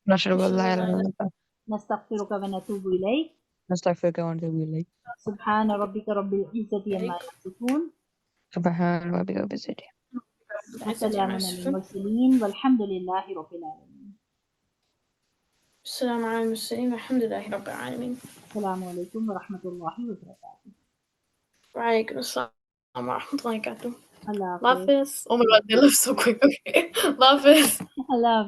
Nashhadu an la ilaha illa anta. Nastaghfiruka wa natubu ilayk. Nastaghfiruka wa natubu ilayk. Subhana rabbika rabbil izzati amma yasifun. Subhana rabbika rabbil izzati. Wassalamun alal mursalin walhamdulillahi rabbil alamin. Assalamu alaikum warahmatullahi walhamdulillahi rabbil alamin. Assalamu alaikum wa rahmatullahi wa barakatuh. Wa alaikum assalam wa rahmatullahi wa barakatuh. Allah Love Hafiz. this. Oh my god, they live so quick. Okay. Love this. Allah